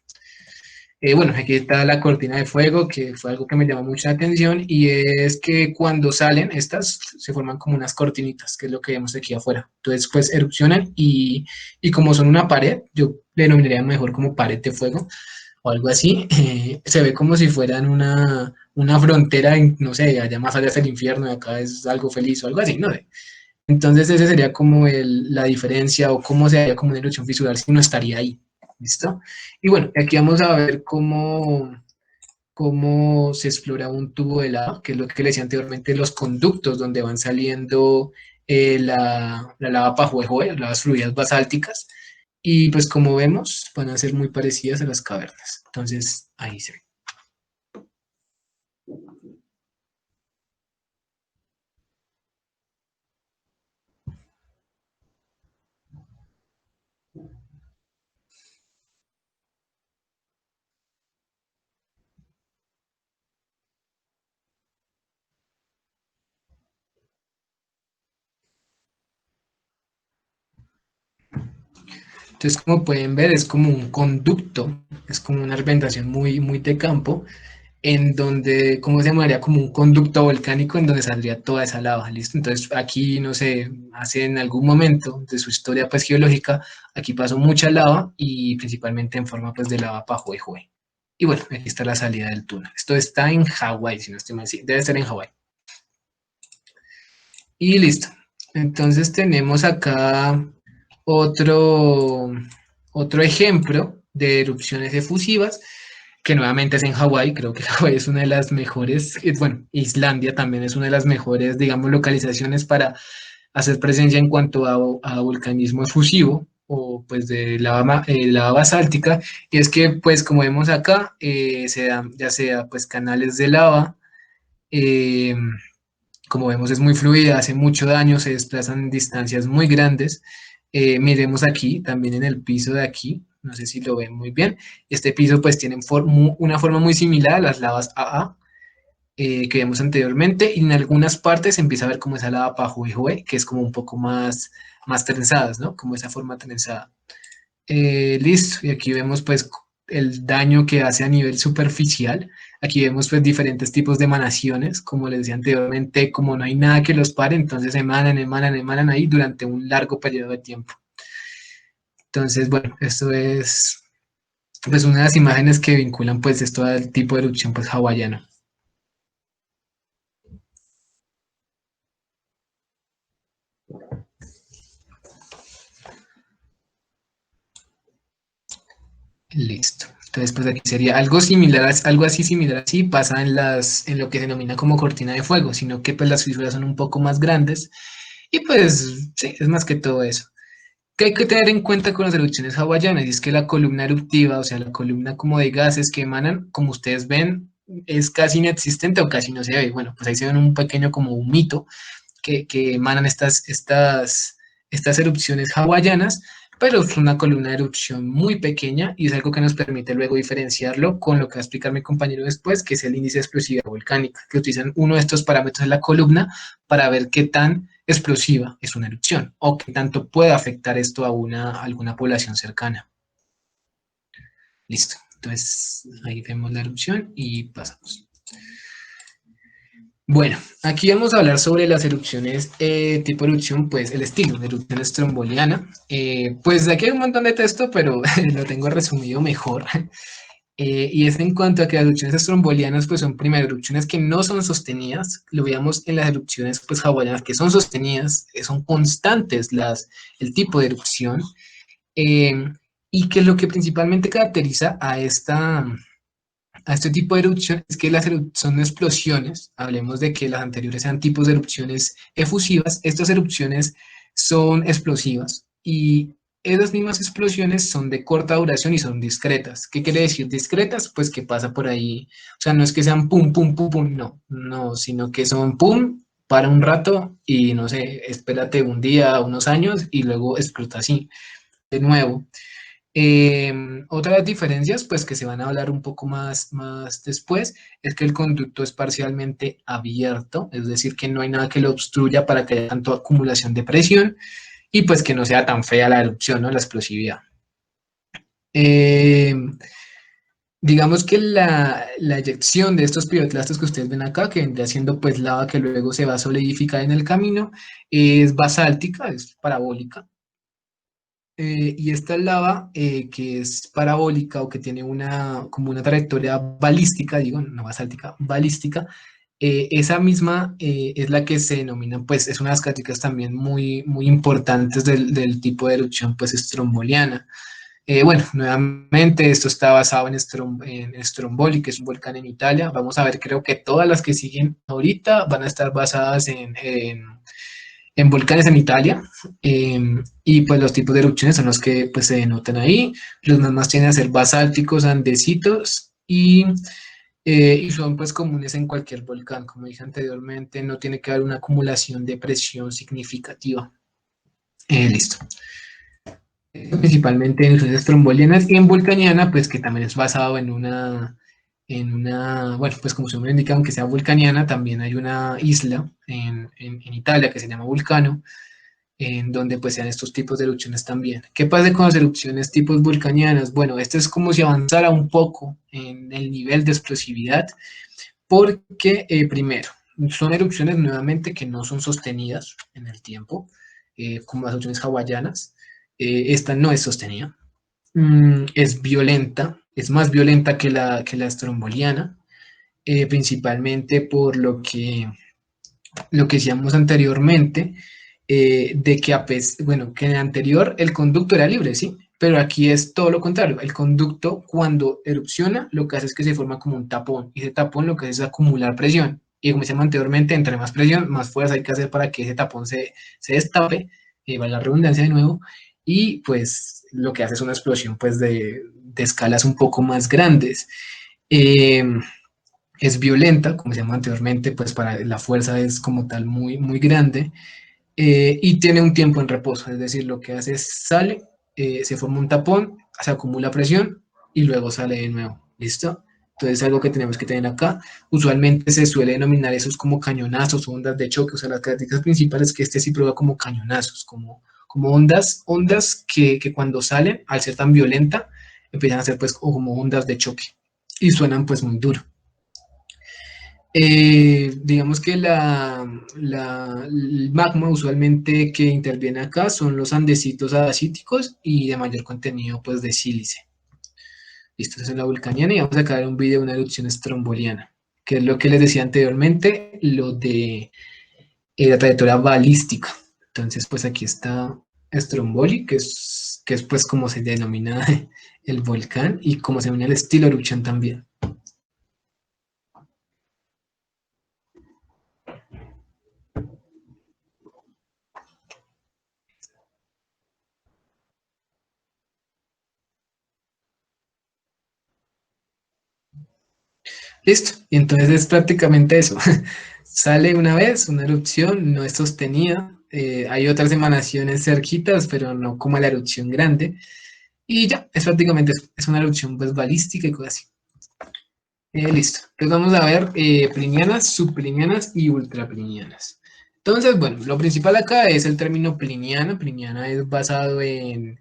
Bueno, aquí está la cortina de fuego, que fue algo que me llamó mucha atención, y es que cuando salen estas, se forman como unas cortinitas, que es lo que vemos aquí afuera. Entonces, pues erupcionan y como son una pared, yo le denominaría mejor como pared de fuego, o algo así, se ve como si fueran una frontera, no sé, allá más allá es el infierno y acá es algo feliz o algo así, ¿no? Entonces ese sería como la diferencia o cómo se haría como una erupción fisural si no estaría ahí, ¿listo? Y bueno, aquí vamos a ver cómo se explora un tubo de lava, que es lo que le decía anteriormente, los conductos donde van saliendo la lava Pajuejoe, las lavas fluidas basálticas, y pues como vemos, van a ser muy parecidas a las cavernas. Entonces, ahí se ve. Entonces, como pueden ver, es como un conducto, es como una arventación muy, muy de campo, en donde, ¿cómo se llamaría? Como un conducto volcánico en donde saldría toda esa lava, ¿listo? Entonces, aquí, no sé, hace en algún momento de su historia, pues, geológica, aquí pasó mucha lava y principalmente en forma, pues, de lava Pajuejue. Y bueno, aquí está la salida del túnel. Esto está en Hawái, si no estoy mal, sí, debe ser en Hawái. Y listo. Entonces tenemos acá otro, otro ejemplo de erupciones efusivas, que nuevamente es en Hawái. Creo que Hawái es una de las mejores, bueno, Islandia también es una de las mejores, digamos, localizaciones para hacer presencia en cuanto a volcanismo efusivo o pues de lava basáltica. Y es que, pues como vemos acá, se dan ya sea pues canales de lava, eh, como vemos es muy fluida, hace mucho daño, se desplazan distancias muy grandes. Miremos aquí, también en el piso de aquí, no sé si lo ven muy bien, este piso pues tiene una forma muy similar a las lavas AA que vimos anteriormente, y en algunas partes se empieza a ver como esa lava Pajuejue, que es como un poco más trenzadas, ¿no? Como esa forma trenzada. Listo, y aquí vemos pues el daño que hace a nivel superficial. Aquí vemos pues diferentes tipos de emanaciones, como les decía anteriormente, como no hay nada que los pare, entonces emanan ahí durante un largo periodo de tiempo. Entonces, bueno, esto es pues una de las imágenes que vinculan pues esto al tipo de erupción pues hawaiano. Listo. Entonces, pues aquí sería algo similar, algo así similar así pasa en lo que se denomina como cortina de fuego, sino que pues las fisuras son un poco más grandes y pues sí, es más que todo eso. ¿Qué hay que tener en cuenta con las erupciones hawaianas? Y es que la columna eruptiva, o sea, la columna como de gases que emanan, como ustedes ven, es casi inexistente o casi no se ve. Bueno, pues ahí se ven un pequeño como un mito que emanan estas erupciones hawaianas, pero es una columna de erupción muy pequeña y es algo que nos permite luego diferenciarlo con lo que va a explicar mi compañero después, que es el índice de explosividad volcánica, que utilizan uno de estos parámetros de la columna para ver qué tan explosiva es una erupción o qué tanto puede afectar esto a alguna población cercana. Listo. Entonces, ahí vemos la erupción y pasamos. Bueno, aquí vamos a hablar sobre las erupciones, tipo erupción, pues el estilo de erupción estromboliana. Pues aquí hay un montón de texto, pero lo tengo resumido mejor. Y es en cuanto a que las erupciones estrombolianas, pues son primero erupciones que no son sostenidas. Lo veamos en las erupciones, pues hawaianas, que son sostenidas, son constantes el tipo de erupción. eh, y que lo que principalmente caracteriza a este tipo de erupción es que son explosiones, hablemos de que las anteriores sean tipos de erupciones efusivas, estas erupciones son explosivas y esas mismas explosiones son de corta duración y son discretas. ¿Qué quiere decir discretas? Pues que pasa por ahí, o sea, no es que sean pum, pum, pum, pum, no, no, sino que son pum, para un rato y no sé, espérate un día, unos años y luego explota así, de nuevo. Otras diferencias, pues que se van a hablar un poco más después, es que el conducto es parcialmente abierto, es decir, que no hay nada que lo obstruya para que haya tanto acumulación de presión y pues que no sea tan fea la erupción, ¿no? La explosividad. Eh, digamos que la eyección de estos piroclastos que ustedes ven acá, que vendría siendo pues lava que luego se va a solidificar en el camino, es basáltica, es parabólica. Y esta lava que es parabólica o que tiene como una trayectoria balística, digo, no basáltica, balística, esa misma es la que se denomina, pues es una de las características también muy importantes del tipo de erupción pues estromboliana. Bueno, nuevamente esto está basado en Stromboli, que es un volcán en Italia. Vamos a ver, creo que todas las que siguen ahorita van a estar basadas en volcanes en Italia. Y pues los tipos de erupciones son los que pues se denotan ahí. Los más tienden a ser basálticos, andesitos y son pues comunes en cualquier volcán. Como dije anteriormente, no tiene que haber una acumulación de presión significativa. Listo. Principalmente en erupciones trombolianas y en vulcaniana, pues que también es basado bueno, pues como su nombre indica, aunque sea vulcaniana, también hay una isla en Italia que se llama Vulcano, en donde pues sean estos tipos de erupciones también. ¿Qué pasa con las erupciones tipos vulcanianas? Bueno, esto es como si avanzara un poco en el nivel de explosividad, porque primero, son erupciones nuevamente que no son sostenidas en el tiempo, como las erupciones hawaianas. Esta no es sostenida. Es violenta, es más violenta que la estromboliana, principalmente por lo que decíamos anteriormente, de que bueno, que en el anterior el conducto era libre, ¿sí? Pero aquí es todo lo contrario. El conducto, cuando erupciona, lo que hace es que se forma como un tapón. Y ese tapón lo que hace es acumular presión. Y como decíamos anteriormente, entre más presión, más fuerza hay que hacer para que ese tapón se destape, vale la redundancia de nuevo, y pues lo que hace es una explosión pues de escalas un poco más grandes. Eh, es violenta, como se llama anteriormente, pues para la fuerza es como tal muy grande, y tiene un tiempo en reposo, es decir, lo que hace es sale, se forma un tapón, se acumula presión y luego sale de nuevo, ¿listo? Entonces algo que tenemos que tener acá, usualmente se suele denominar esos como cañonazos, ondas de choque, o sea, las características principales es que este sí provoca como cañonazos, como ondas que cuando salen, al ser tan violenta, empiezan a ser pues como ondas de choque y suenan pues muy duro. Digamos que el magma usualmente que interviene acá son los andesitos adacíticos y de mayor contenido pues de sílice. Listo, esa es la vulcaniana y vamos a sacar un video de una erupción estromboliana, que es lo que les decía anteriormente, lo de la trayectoria balística. Entonces pues aquí está Stromboli, que es pues como se denomina el volcán y como se denomina el estilo de erupción también. Listo. Y entonces es prácticamente eso. Sale una vez, una erupción, no es sostenida. Hay otras emanaciones cerquitas, pero no como la erupción grande. Y ya, es prácticamente eso. Es una erupción pues balística y cosas así. Listo. Entonces vamos a ver plinianas, subplinianas y ultraplinianas. Entonces, bueno, lo principal acá es el término pliniana. Pliniana es basado en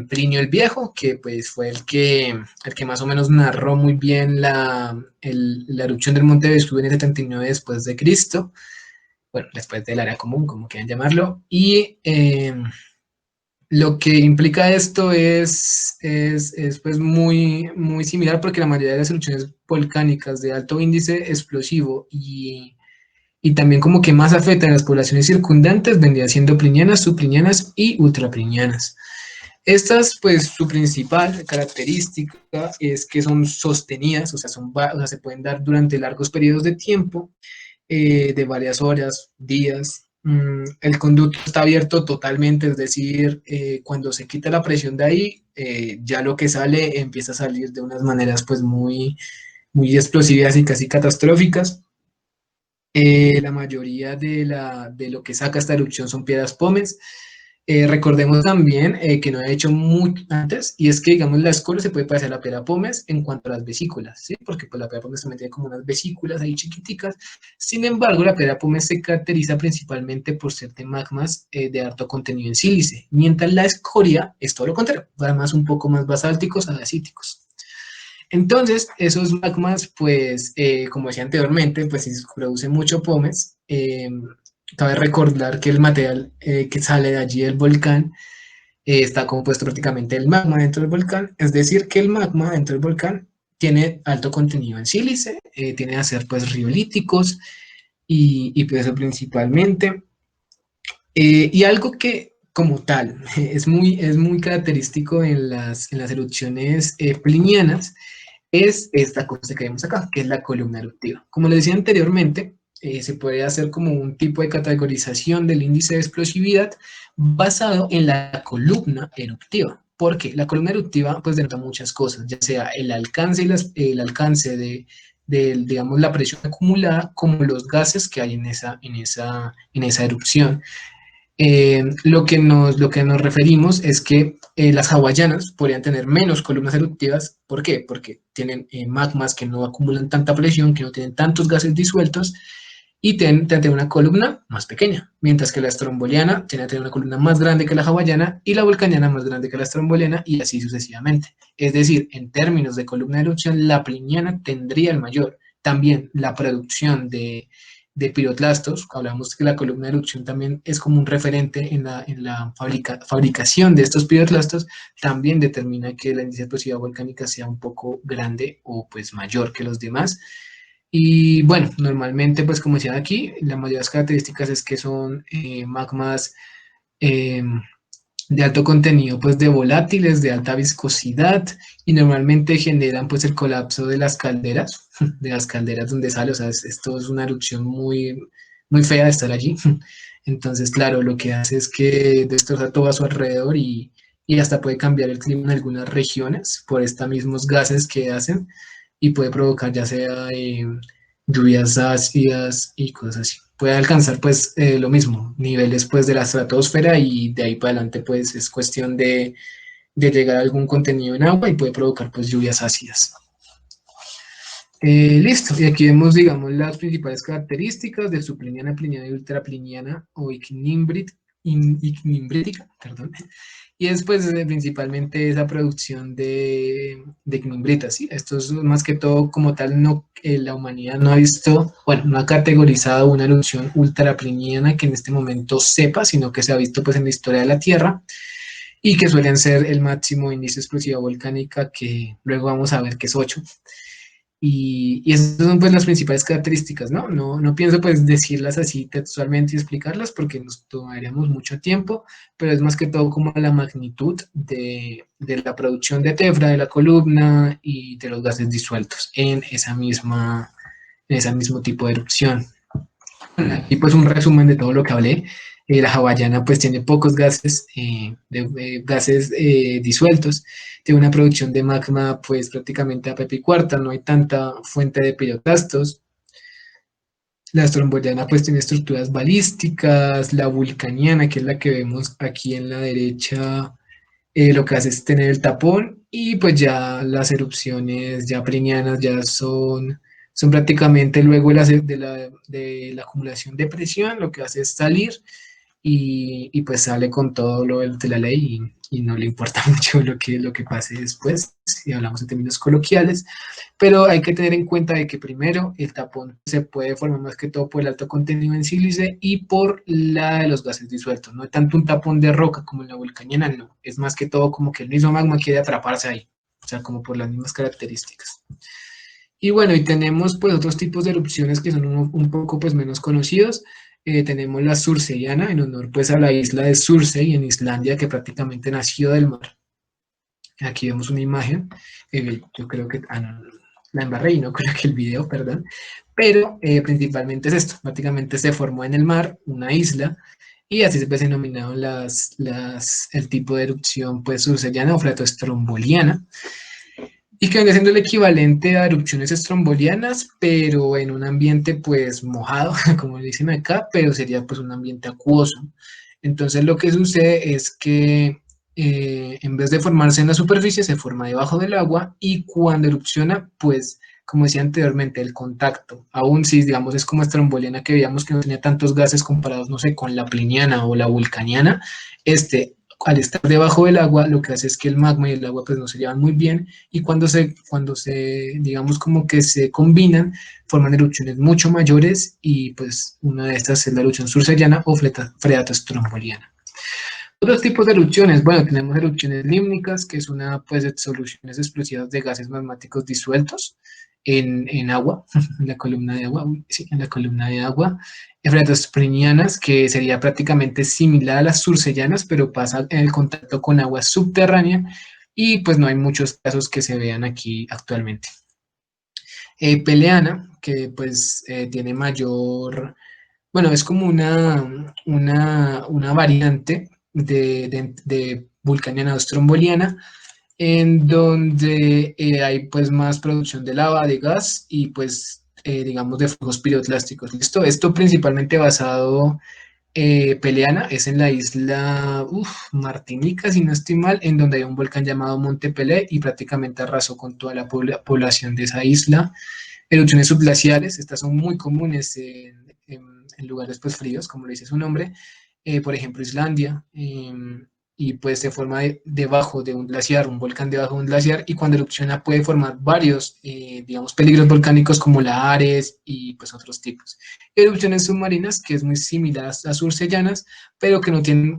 Plinio el Viejo, que pues fue el que más o menos narró muy bien la erupción del Monte Vesubio en el 79 después de Cristo, bueno, después del área común, como quieran llamarlo, y lo que implica esto es pues muy similar porque la mayoría de las erupciones volcánicas de alto índice explosivo y también como que más afectan a las poblaciones circundantes vendrían siendo plinianas, subplinianas y ultraplinianas. Estas, pues, su principal característica es que son sostenidas, o sea, o sea, se pueden dar durante largos periodos de tiempo, de varias horas, días, el conducto está abierto totalmente, es decir, cuando se quita la presión de ahí, ya lo que sale empieza a salir de unas maneras pues muy explosivas y casi catastróficas. La mayoría de lo que saca esta erupción son piedras pómez. Recordemos también que no he hecho mucho antes, y es que, digamos, la escoria se puede parecer a la piedra pómez en cuanto a las vesículas, ¿sí? Porque pues, la piedra pómez también tiene como unas vesículas ahí chiquiticas. Sin embargo, la piedra pómez se caracteriza principalmente por ser de magmas de alto contenido en sílice, mientras la escoria es todo lo contrario, además un poco más basálticos a dacíticos. Entonces, esos magmas, pues, como decía anteriormente, pues si se produce mucho pómez, cabe recordar que el material que sale de allí del volcán está compuesto prácticamente del magma dentro del volcán, es decir, que el magma dentro del volcán tiene alto contenido en sílice, tiene a ser pues riolíticos y pues eso principalmente. Y algo que como tal es muy característico en las erupciones plinianas es esta cosa que vemos acá, que es la columna eruptiva. Como les decía anteriormente, se puede hacer como un tipo de categorización del índice de explosividad basado en la columna eruptiva. Porque la columna eruptiva pues denota muchas cosas, ya sea el alcance, el alcance digamos, la presión acumulada, como los gases que hay en esa erupción. Lo que nos referimos es que las hawaianas podrían tener menos columnas eruptivas. ¿Por qué? Porque tienen magmas que no acumulan tanta presión, que no tienen tantos gases disueltos y tienen tener una columna más pequeña, mientras que la estromboliana tiene que tener una columna más grande que la hawaiana y la vulcaniana más grande que la estromboliana y así sucesivamente. Es decir, en términos de columna de erupción, la pliniana tendría el mayor. También la producción de piroclastos, hablamos que la columna de erupción también es como un referente en la fabricación de estos piroclastos, también determina que la índice de explosividad volcánica sea un poco grande o pues mayor que los demás. Y bueno, normalmente, pues como decía aquí, la mayoría de las características es que son magmas eh, de alto contenido, pues de volátiles, de alta viscosidad, y normalmente generan pues el colapso de las calderas, de las calderas donde sale, o sea, esto es una erupción muy fea de estar allí. Entonces, claro, lo que hace es que destroza todo a su alrededor y hasta puede cambiar el clima en algunas regiones por estos mismos gases que hacen y puede provocar ya sea lluvias ácidas y cosas así. Puede alcanzar pues lo mismo, niveles pues de la estratosfera y de ahí para adelante pues es cuestión de llegar a algún contenido en agua y puede provocar pues lluvias ácidas. Listo, y aquí vemos, digamos, las principales características de subpliniana, pliniana y ultrapliniana o ignimbritica, perdón. Y después principalmente esa producción de ignimbritas, ¿sí? Esto es más que todo como tal, no, la humanidad no ha visto, bueno, no ha categorizado una erupción ultrapliniana que en este momento sepa, sino que se ha visto pues en la historia de la Tierra y que suelen ser el máximo índice de explosividad volcánica que luego vamos a ver que es 8. Y esas son pues las principales características, ¿no? No pienso pues decirlas así textualmente y explicarlas porque nos tomaríamos mucho tiempo, pero es más que todo como la magnitud de la producción de tefra, de la columna y de los gases disueltos en ese mismo tipo de erupción. Y pues un resumen de todo lo que hablé. La hawaiana pues tiene pocos gases, gases disueltos, tiene una producción de magma pues prácticamente a pepi cuarta, no hay tanta fuente de piroclastos. La estromboliana pues tiene estructuras balísticas, la vulcaniana, que es la que vemos aquí en la derecha, lo que hace es tener el tapón y pues ya las erupciones ya plinianas ya son prácticamente luego de la acumulación de presión, lo que hace es salir y pues sale con todo lo de la ley y no le importa mucho lo que pase después, si hablamos en términos coloquiales, pero hay que tener en cuenta de que primero el tapón se puede formar más que todo por el alto contenido en sílice y por la de los gases disueltos, no es tanto un tapón de roca como en la vulcaniana, no, es más que todo como que el mismo magma quiere atraparse ahí, o sea, como por las mismas características. Y bueno, y tenemos pues otros tipos de erupciones que son un poco pues menos conocidos. Tenemos la Surceyana, en honor pues a la isla de Surcey en Islandia, que prácticamente nació del mar. Aquí vemos una imagen, yo creo que, no, la embarré y no creo que el video, perdón, pero principalmente es esto, prácticamente se formó en el mar una isla y así se denominaron el tipo de erupción pues sursellana o flatostromboliana y que viene siendo el equivalente a erupciones estrombolianas, pero en un ambiente pues mojado, como le dicen acá, pero sería pues un ambiente acuoso. Entonces lo que sucede es que en vez de formarse en la superficie, se forma debajo del agua y cuando erupciona, pues como decía anteriormente, el contacto, aún si digamos es como estromboliana que veíamos que no tenía tantos gases comparados, no sé, con la pliniana o la vulcaniana, este, al estar debajo del agua, lo que hace es que el magma y el agua pues no se llevan muy bien y digamos como que se combinan, forman erupciones mucho mayores y pues una de estas es la erupción sursellana o freatostromboliana. Otros tipos de erupciones, bueno, tenemos erupciones límnicas, que es una pues de soluciones explosivas de gases magmáticos disueltos en agua, en la columna de agua, sí, en la columna de agua. Efratosprenianas, que sería prácticamente similar a las sursellanas, pero pasa en el contacto con agua subterránea y pues no hay muchos casos que se vean aquí actualmente. Peleana, que pues tiene mayor, bueno, es como una variante de vulcaniana o stromboliana, en donde hay pues más producción de lava, de gas y pues digamos de flujos piroclásticos. ¿Listo? Esto principalmente basado, Peleana, es en la isla Martinica, si no estoy mal, en donde hay un volcán llamado Monte Pelé y prácticamente arrasó con toda la población de esa isla. Erupciones subglaciales, estas son muy comunes en lugares pues fríos, como le dice su nombre, por ejemplo Islandia, y pues se forma debajo de un glaciar, un volcán debajo de un glaciar, y cuando erupciona puede formar varios, digamos, peligros volcánicos como lahares y pues otros tipos. Erupciones submarinas, que es muy similar a sursellanas, pero que no tienen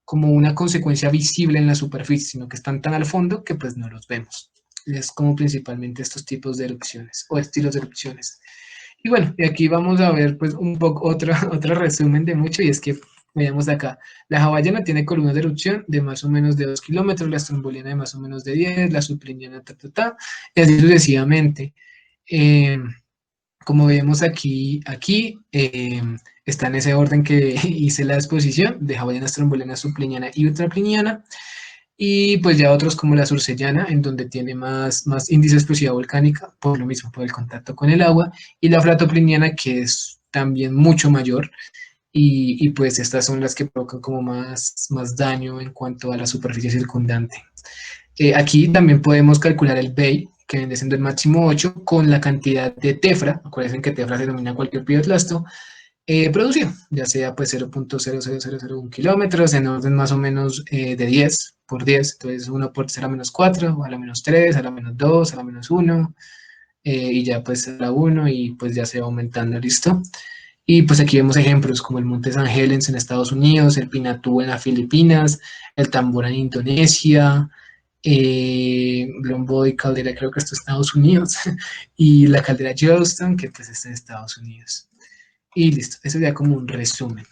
como una consecuencia visible en la superficie, sino que están tan al fondo que pues no los vemos. Es como principalmente estos tipos de erupciones o estilos de erupciones. Y bueno, y aquí vamos a ver pues un poco otro resumen de mucho y es que veamos acá, la hawaiana tiene columnas de erupción de más o menos de 2 kilómetros, la stromboliana de más o menos de 10, la subpliniana y así sucesivamente. Eh, Como vemos aquí está en ese orden que hice la exposición de hawaiana, stromboliana, subpliniana y ultrapliniana. Y pues ya otros como la sursellana, en donde tiene más índice de explosividad volcánica, por lo mismo, por el contacto con el agua, y la fratopliniana, que es también mucho mayor, y pues estas son las que provocan como más daño en cuanto a la superficie circundante. Aquí también podemos calcular el BEI, que viene siendo el máximo 8, con la cantidad de tefra, acuérdense que tefra se denomina cualquier piroclasto, producido, ya sea pues 0.00001 kilómetros en orden más o menos de 10 por 10, entonces 1 por 10 a la menos 4, a la menos 3, a la menos 2, a la menos 1, y ya pues a la 1 y pues ya se va aumentando, ¿listo? Y pues aquí vemos ejemplos como el Monte San Helens en Estados Unidos, el Pinatubo en las Filipinas, el Tambora en Indonesia, Lombo y Caldera, creo que esto es Estados Unidos, y la caldera Yellowstone, que pues está en Estados Unidos. Y listo, eso ya como un resumen.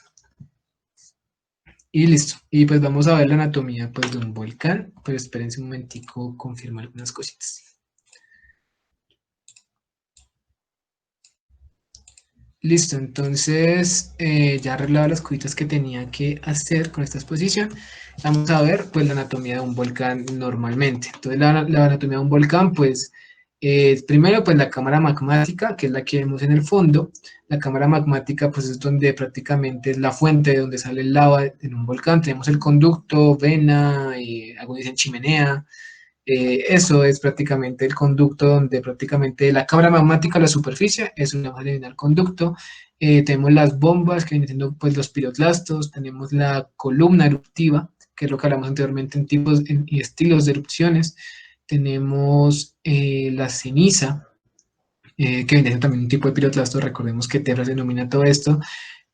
Y listo. Y pues vamos a ver la anatomía pues, de un volcán. Pero espérense un momentico, confirmo algunas cositas. Listo, entonces ya arreglado las cositas que tenía que hacer con esta exposición. Vamos a ver pues la anatomía de un volcán normalmente. Entonces la anatomía de un volcán pues primero pues la cámara magmática, que es la que vemos en el fondo. La cámara magmática pues es donde prácticamente es la fuente de donde sale el lava en un volcán. Tenemos el conducto, vena, algunos dicen chimenea. Eso es prácticamente el conducto donde prácticamente la cámara magmática, la superficie, es una base el conducto. Tenemos las bombas, que vienen siendo pues, los piroclastos. Tenemos la columna eruptiva, que es lo que hablamos anteriormente en tipos y estilos de erupciones. Tenemos la ceniza, que viene siendo también un tipo de piroclasto. Recordemos que Terra denomina todo esto,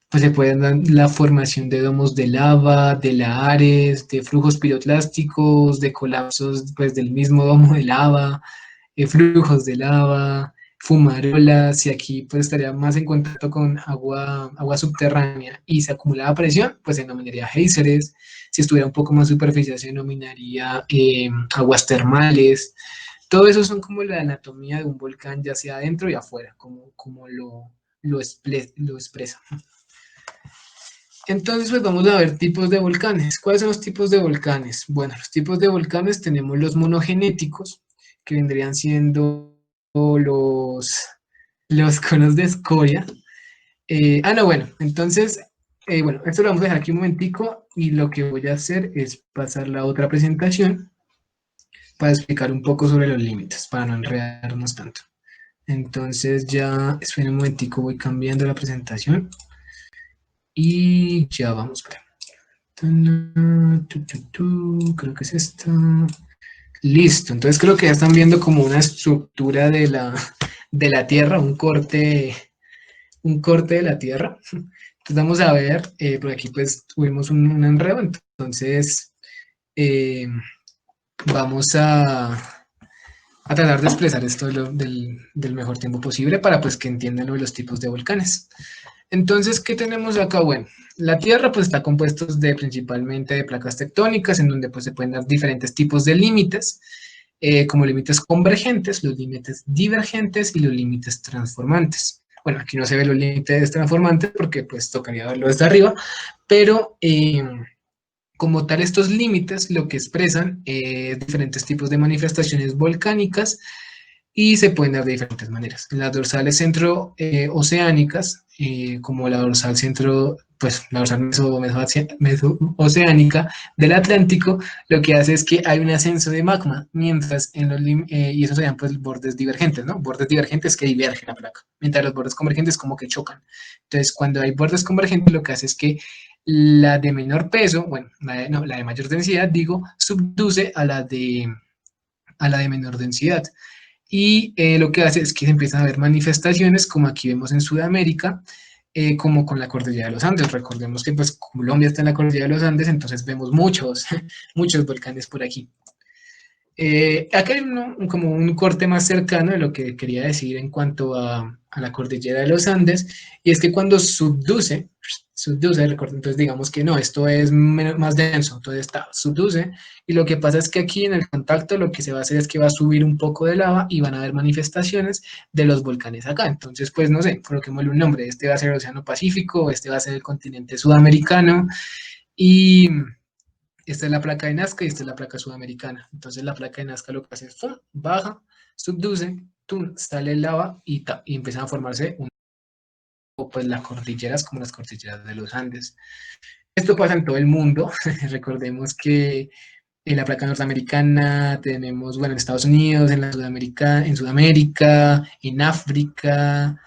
pues se pueden dar la formación de domos de lava, de lahares, de flujos piroclásticos, de colapsos pues, del mismo domo de lava, flujos de lava, fumarolas, y aquí pues estaría más en contacto con agua subterránea y se acumulaba presión, pues se denominaría géiseres. Si estuviera un poco más superficial se denominaría aguas termales. Todo eso son como la anatomía de un volcán, ya sea adentro y afuera, como lo expresa. Entonces, pues vamos a ver tipos de volcanes. ¿Cuáles son los tipos de volcanes? Bueno, los tipos de volcanes tenemos los monogenéticos, que vendrían siendo los, los conos de escoria. No, bueno, entonces, bueno, esto lo vamos a dejar aquí un momentico y lo que voy a hacer es pasar la otra presentación para explicar un poco sobre los límites, para no enredarnos tanto. Entonces ya, esperen un momentico, voy cambiando la presentación y ya vamos para. Creo que es esta. Listo, entonces creo que ya están viendo como una estructura de la Tierra, un corte de la Tierra. Entonces vamos a ver, por aquí pues tuvimos un enredo, entonces eh, vamos a tratar de expresar esto del mejor tiempo posible para pues que entiendan lo de los tipos de volcanes. Entonces, ¿qué tenemos acá? Bueno, la Tierra pues está compuesta principalmente de placas tectónicas en donde pues se pueden dar diferentes tipos de límites, como límites convergentes, los límites divergentes y los límites transformantes. Bueno, aquí no se ven los límites transformantes porque pues tocaría verlo desde arriba, pero como tal estos límites lo que expresan diferentes tipos de manifestaciones volcánicas y se pueden dar de diferentes maneras. Las dorsales centro-oceánicas, como la dorsal centro, pues la dorsal meso-oceánica del Atlántico, lo que hace es que hay un ascenso de magma, mientras y eso se llaman pues bordes divergentes, ¿no? Bordes divergentes que divergen la placa, mientras los bordes convergentes como que chocan. Entonces, cuando hay bordes convergentes, lo que hace es que la de menor peso, bueno, no, la de mayor densidad, digo, subduce a la de menor densidad. Y lo que hace es que se empiezan a ver manifestaciones, como aquí vemos en Sudamérica, como con la cordillera de los Andes. Recordemos que pues Colombia está en la cordillera de los Andes, entonces vemos muchos, muchos volcanes por aquí. Acá hay como un corte más cercano de lo que quería decir en cuanto a la cordillera de los Andes, y es que cuando subduce, recuerden, entonces digamos que no, esto es más denso, entonces está, subduce, y lo que pasa es que aquí en el contacto lo que se va a hacer es que va a subir un poco de lava y van a haber manifestaciones de los volcanes acá. Entonces, pues no sé, coloquémosle un nombre, este va a ser el Océano Pacífico, este va a ser el continente sudamericano, y esta es la placa de Nazca y esta es la placa sudamericana. Entonces la placa de Nazca lo que hace es ¡fum! Baja, subduce, ¡tum! Sale lava y empiezan a formarse pues las cordilleras como las cordilleras de los Andes. Esto pasa en todo el mundo. Recordemos que en la placa norteamericana tenemos, bueno, en Estados Unidos, en Sudamérica, en África,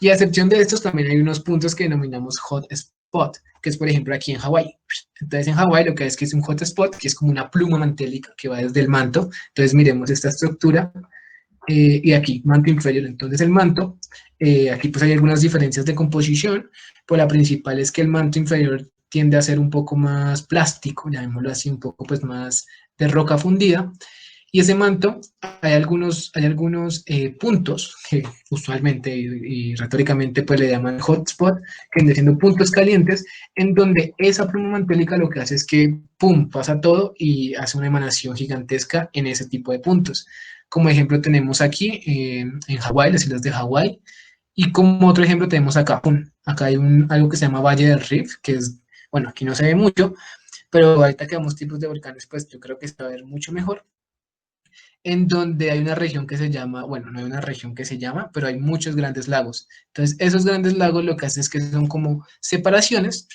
y a excepción de estos, también hay unos puntos que denominamos hot spot, que es por ejemplo aquí en Hawái. Entonces en Hawái lo que es que es un hot spot, que es como una pluma mantélica que va desde el manto. Entonces miremos esta estructura y aquí, manto inferior. Entonces el manto, aquí pues hay algunas diferencias de composición, pero la principal es que el manto inferior tiende a ser un poco más plástico, llamémoslo así, un poco pues más de roca fundida, y ese manto, hay algunos puntos que usualmente y retóricamente pues le llaman hotspot, que vienen siendo puntos calientes, en donde esa pluma mantélica lo que hace es que, pum, pasa todo y hace una emanación gigantesca en ese tipo de puntos. Como ejemplo tenemos aquí en Hawái, las islas de Hawái, y como otro ejemplo tenemos acá, acá hay algo que se llama Valle del Rift, que es, bueno, aquí no se ve mucho, pero ahorita que vemos tipos de volcanes, pues yo creo que se va a ver mucho mejor en donde hay una región que se llama, bueno, no hay una región que se llama, pero hay muchos grandes lagos. Entonces, esos grandes lagos lo que hacen es que son como separaciones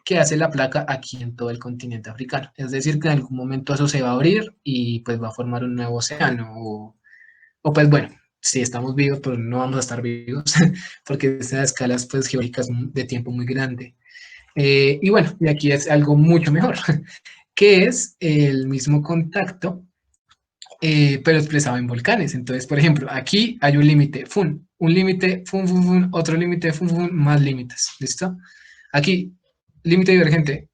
que hace la placa aquí en todo el continente africano. Es decir, que en algún momento eso se va a abrir y pues va a formar un nuevo océano o pues bueno, si estamos vivos, pues no vamos a estar vivos porque esas escalas pues geológicas de tiempo muy grande. Y bueno, y aquí es algo mucho mejor, que es el mismo contacto pero expresado en volcanes. Entonces, por ejemplo, aquí hay un límite, fun, un límite, fun, fun, fun, otro límite, fun, fun, más límites, ¿listo? Aquí, límite divergente,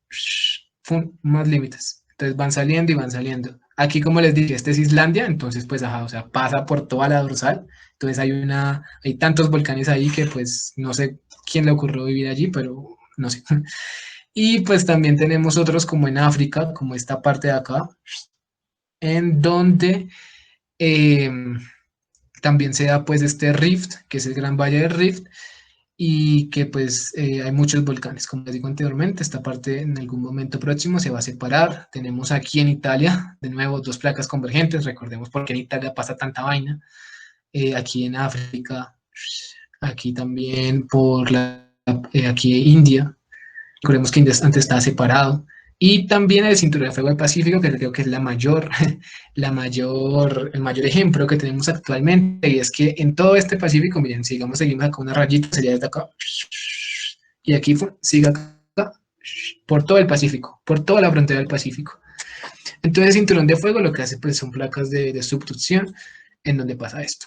fun, más límites. Entonces van saliendo y van saliendo. Aquí, como les dije, este es Islandia, entonces, pues, ajá, o sea, pasa por toda la dorsal. Entonces hay tantos volcanes ahí que, pues, no sé quién le ocurrió vivir allí, pero no sé. Y pues también tenemos otros como en África, como esta parte de acá, en donde Eh, También se da pues este rift, que es el Gran Valle del Rift, y que pues hay muchos volcanes, como les digo anteriormente, esta parte en algún momento próximo se va a separar. Tenemos aquí en Italia, de nuevo, dos placas convergentes, recordemos por qué en Italia pasa tanta vaina, aquí en África, aquí también aquí India, recordemos que India antes estaba separado, y también el cinturón de fuego del Pacífico, que creo que es la mayor, el mayor ejemplo que tenemos actualmente, y es que en todo este Pacífico, miren, sigamos, seguimos acá una rayita, sería desde acá, y aquí sigue acá, por todo el Pacífico, por toda la frontera del Pacífico. Entonces, el cinturón de fuego lo que hace pues son placas de subducción en donde pasa esto.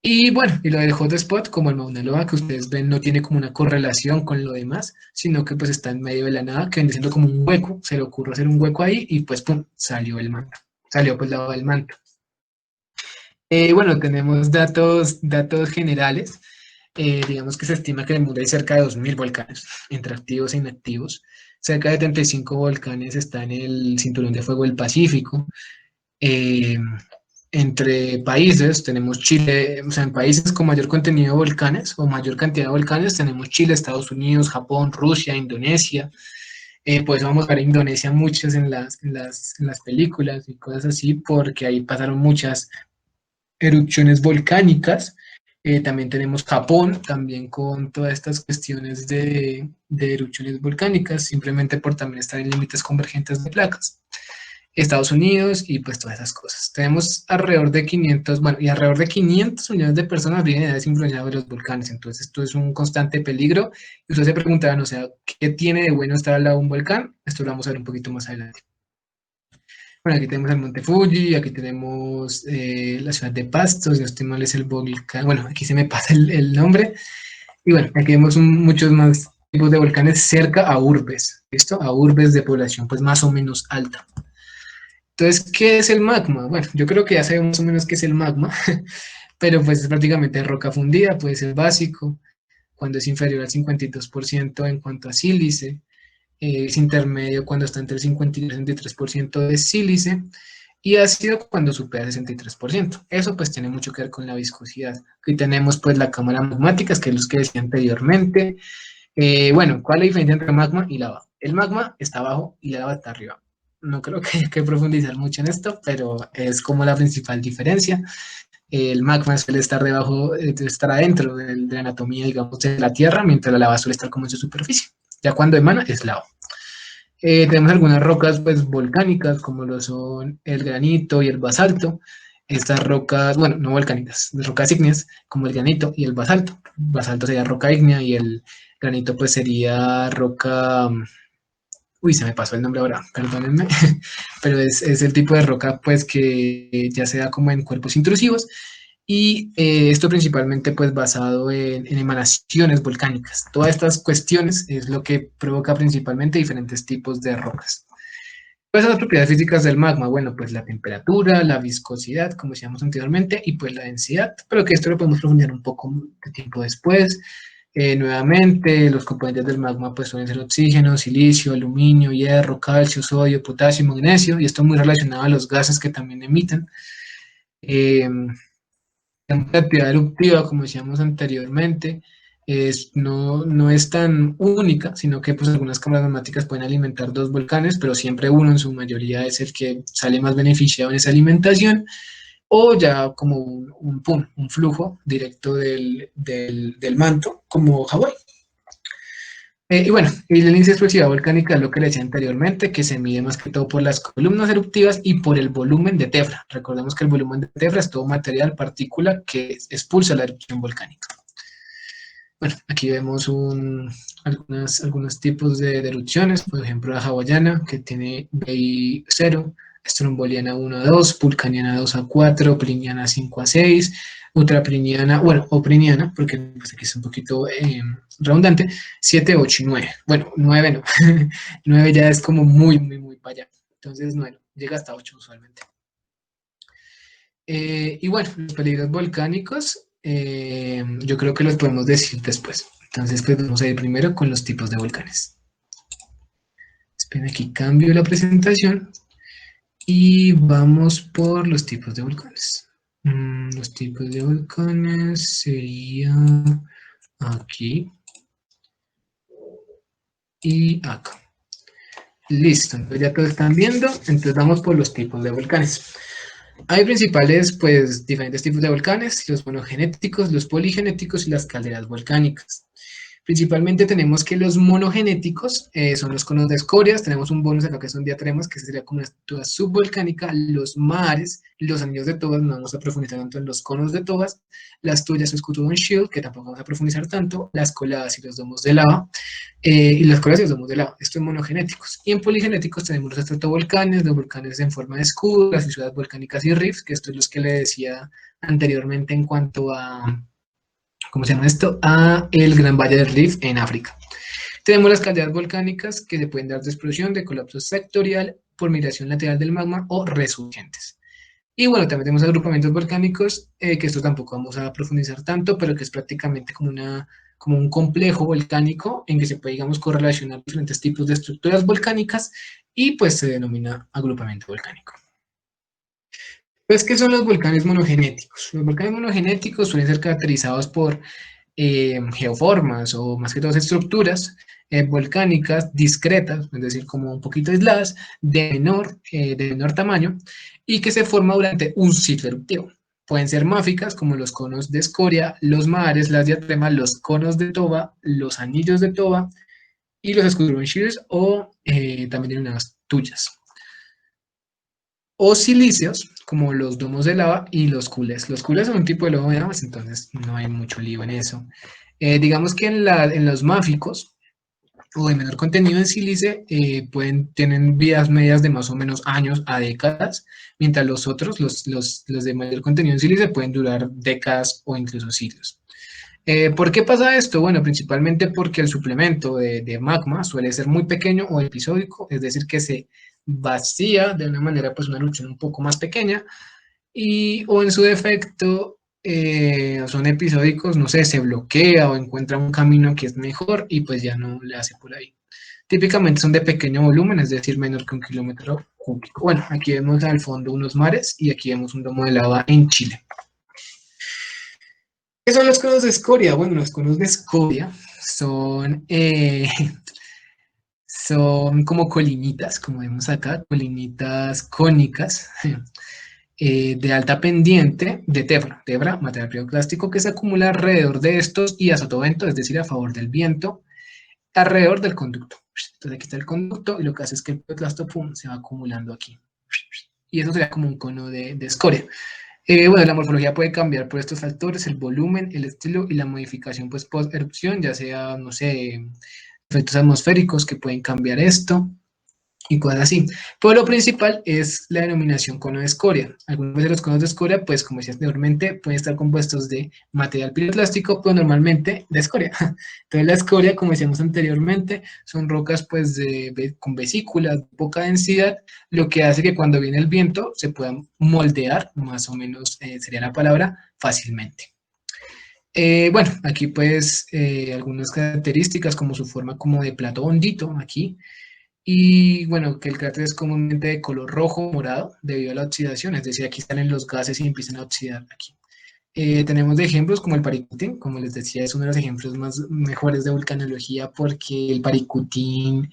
Y bueno, y lo del hotspot, como el Mauna Loa que ustedes ven, no tiene como una correlación con lo demás, sino que pues está en medio de la nada, que viene siendo como un hueco, se le ocurre hacer un hueco ahí y pues pum, salió el manto, salió pues la lava del manto. Bueno, tenemos datos generales. Digamos que se estima que en el mundo hay cerca de 2000 volcanes, entre activos e inactivos. Cerca de 35 volcanes están en el cinturón de fuego del Pacífico. Eh, Entre países tenemos Chile, o sea, en países con mayor contenido de volcanes o mayor cantidad de volcanes tenemos Chile, Estados Unidos, Japón, Rusia, Indonesia. Pues vamos a ver Indonesia muchas en las películas y cosas así, porque ahí pasaron muchas erupciones volcánicas. También tenemos Japón, también con todas estas cuestiones de erupciones volcánicas, simplemente por también estar en límites convergentes de placas. Estados Unidos y pues todas esas cosas. Tenemos alrededor de 500, bueno, y alrededor de 500 millones de personas viven en áreas influenciadas de los volcanes, entonces esto es un constante peligro. Y ustedes se preguntarán, o sea, ¿qué tiene de bueno estar al lado de un volcán? Esto lo vamos a ver un poquito más adelante. Bueno, aquí tenemos el Monte Fuji, aquí tenemos la ciudad de Pasto, si no estoy mal es el volcán, bueno, aquí se me pasa el nombre, y bueno, aquí vemos muchos más tipos de volcanes cerca a urbes, ¿listo? A urbes de población pues más o menos alta. Entonces, ¿qué es el magma? Bueno, yo creo que ya sabemos más o menos qué es el magma, pero pues es prácticamente roca fundida, puede ser básico, cuando es inferior al 52% en cuanto a sílice, es intermedio cuando está entre el 50 y el 63% de sílice, y ácido cuando supera el 63%. Eso pues tiene mucho que ver con la viscosidad. Aquí tenemos pues la cámara magmática, que es lo que decía anteriormente. Bueno, ¿cuál es la diferencia entre magma y lava? El magma está abajo y la lava está arriba. No creo que haya que profundizar mucho en esto, pero es como la principal diferencia. El magma suele estar debajo, estar adentro de la anatomía, digamos, de la Tierra, mientras la lava suele estar como en su superficie. Ya cuando emana es lava. Tenemos algunas rocas pues volcánicas, como lo son el granito y el basalto. Estas rocas, bueno, no volcánicas, rocas ígneas, como el granito y el basalto. El basalto sería roca ígnea y el granito pues sería roca, uy, se me pasó el nombre ahora, perdónenme, pero es el tipo de roca pues que ya se da como en cuerpos intrusivos y esto principalmente pues basado en emanaciones volcánicas. Todas estas cuestiones es lo que provoca principalmente diferentes tipos de rocas. ¿Cuáles son las propiedades físicas del magma? Bueno, pues la temperatura, la viscosidad, como decíamos anteriormente, y pues la densidad, pero que esto lo podemos profundizar un poco de tiempo después. Nuevamente, los componentes del magma pues suelen ser oxígeno, silicio, aluminio, hierro, calcio, sodio, potasio, magnesio, y esto muy relacionado a los gases que también emiten. Eh, la actividad eruptiva, como decíamos anteriormente, no es tan única, sino que pues, algunas cámaras magmáticas pueden alimentar dos volcanes, pero siempre uno en su mayoría es el que sale más beneficiado en esa alimentación, o ya como un flujo directo del manto, como Hawái. Y bueno, y el índice de explosividad volcánica es lo que le decía anteriormente, que se mide más que todo por las columnas eruptivas y por el volumen de tefra. Recordemos que el volumen de tefra es todo material, partícula que expulsa la erupción volcánica. Bueno, aquí vemos algunos tipos de erupciones, por ejemplo la hawaiana, que tiene BI 0, estromboliana 1 a 2, vulcaniana 2 a 4, pliniana 5 a 6, ultrapliniana, bueno, o pliniana, porque pues, aquí es un poquito redundante, 7, 8 y 9. Bueno, 9 no, 9 ya es como muy, muy, muy para allá. Entonces, bueno, llega hasta 8 usualmente. Y bueno, los peligros volcánicos, yo creo que los podemos decir después. Entonces, pues vamos a ir primero con los tipos de volcanes. Esperen, aquí cambio la presentación y vamos por los tipos de volcanes. Los tipos de volcanes sería aquí y acá. Listo, entonces ya todos están viendo, entonces vamos por los tipos de volcanes. Hay principales, pues, diferentes tipos de volcanes, los monogenéticos, los poligenéticos y las calderas volcánicas. Principalmente tenemos que los monogenéticos son los conos de escorias, tenemos un bonus acá que son diatremas, que sería como una estructura subvolcánica, los mares, los anillos de Tobas, no vamos a profundizar tanto en los conos de Tobas, las tuyas o Scutum Shield, que tampoco vamos a profundizar tanto, las coladas y los domos de lava, y las coladas y los domos de lava, esto en monogenéticos. Y en poligenéticos tenemos los estratovolcanes, los volcanes en forma de escudo, las ciudades volcánicas y rifts, que esto es los que le decía anteriormente en cuanto a ¿cómo se llama esto? A el Gran Valle del Rift en África. Tenemos las calderas volcánicas que se pueden dar de explosión, de colapso sectorial, por migración lateral del magma o resurgentes. Y bueno, también tenemos agrupamientos volcánicos, que esto tampoco vamos a profundizar tanto, pero que es prácticamente como un complejo volcánico en que se puede, digamos, correlacionar diferentes tipos de estructuras volcánicas y pues se denomina agrupamiento volcánico. Pues, ¿qué son los volcanes monogenéticos? Los volcanes monogenéticos suelen ser caracterizados por geoformas o más que todo estructuras volcánicas discretas, es decir, como un poquito aisladas, de menor tamaño y que se forma durante un ciclo eruptivo. Pueden ser máficas, como los conos de escoria, los mares, las diatremas, los conos de toba, los anillos de toba y los escudos shears o también denominadas tuyas o silíceos, como los domos de lava y los culés. Los culés son un tipo de lodo de lavas, entonces no hay mucho lío en eso. Digamos que en los máficos o de menor contenido en sílice tienen vidas medias de más o menos años a décadas, mientras los otros, los de mayor contenido en sílice, pueden durar décadas o incluso siglos. ¿Por qué pasa esto? Bueno, principalmente porque el suplemento de magma suele ser muy pequeño o episódico, es decir, que se vacía de una manera, pues una erupción un poco más pequeña, o en su defecto son episódicos, no sé, se bloquea o encuentra un camino que es mejor y pues ya no le hace por ahí. Típicamente son de pequeño volumen, es decir, menor que 1 kilómetro cúbico. Bueno, aquí vemos al fondo unos mares y aquí vemos un domo de lava en Chile. ¿Qué son los conos de escoria? Bueno, los conos de escoria son, son como colinitas, como vemos acá, colinitas cónicas de alta pendiente de tebra, material piroclástico que se acumula alrededor de estos y a sotovento, es decir, a favor del viento, alrededor del conducto. Entonces aquí está el conducto y lo que hace es que el piroclasto se va acumulando aquí. Y eso sería como un cono de escoria. Bueno, la morfología puede cambiar por estos factores, el volumen, el estilo y la modificación pues post erupción, ya sea, no sé, efectos atmosféricos que pueden cambiar esto y cosas así. Pero lo principal es la denominación cono de escoria. Algunos de los conos de escoria, pues como decía anteriormente, pueden estar compuestos de material piroclástico, pero normalmente de escoria. Entonces la escoria, como decíamos anteriormente, son rocas pues con vesículas, poca densidad, lo que hace que cuando viene el viento se puedan moldear, más o menos sería la palabra, fácilmente. Bueno, aquí pues algunas características como su forma como de plato hondito aquí, y bueno, que el cráter es comúnmente de color rojo o morado debido a la oxidación, es decir, aquí salen los gases y empiezan a oxidar aquí. Tenemos de ejemplos como el Paricutín, como les decía, es uno de los ejemplos más mejores de vulcanología porque el Paricutín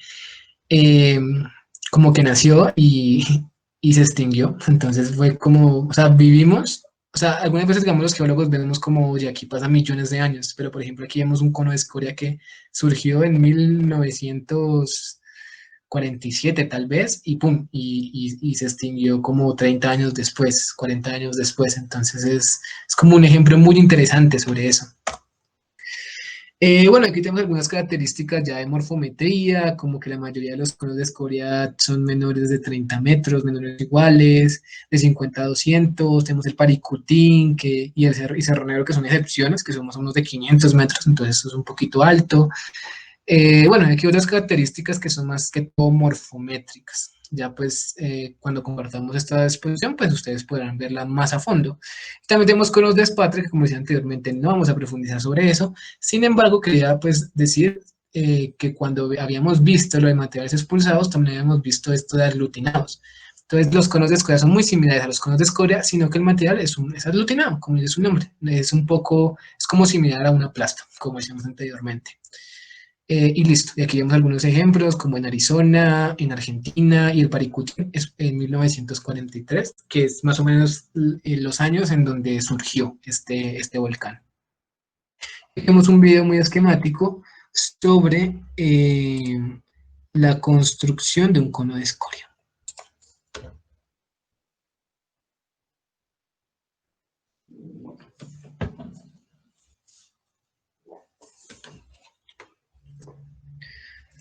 eh, como que nació y se extinguió, entonces fue como, o sea, vivimos, o sea, algunas veces, digamos, los geólogos vemos como, oye, aquí pasa millones de años, pero por ejemplo aquí vemos un cono de escoria que surgió en 1947 tal vez, y pum, y se extinguió como 30 años después, 40 años después, entonces es como un ejemplo muy interesante sobre eso. Bueno, aquí tenemos algunas características ya de morfometría, como que la mayoría de los conos de escoria son menores de 30 metros, menores o iguales, de 50 a 200, tenemos el Paricutín y el Cerro Negro, que son excepciones, que son más o menos de 500 metros, entonces eso es un poquito alto. Bueno, aquí otras características que son más que todo morfométricas. Ya pues cuando compartamos esta exposición, pues ustedes podrán verla más a fondo. También tenemos conos de espatra, que como decía anteriormente, no vamos a profundizar sobre eso. Sin embargo, quería pues decir que cuando habíamos visto lo de materiales expulsados, también habíamos visto esto de aglutinados. Entonces los conos de escoria son muy similares a los conos de escoria, sino que el material es aglutinado, como dice su nombre. Es un poco, es como similar a una plasta, como decíamos anteriormente. Y listo, y aquí vemos algunos ejemplos, como en Arizona, en Argentina, y el Paricutín es en 1943, que es más o menos los años en donde surgió este volcán. Tenemos un video muy esquemático sobre la construcción de un cono de escoria.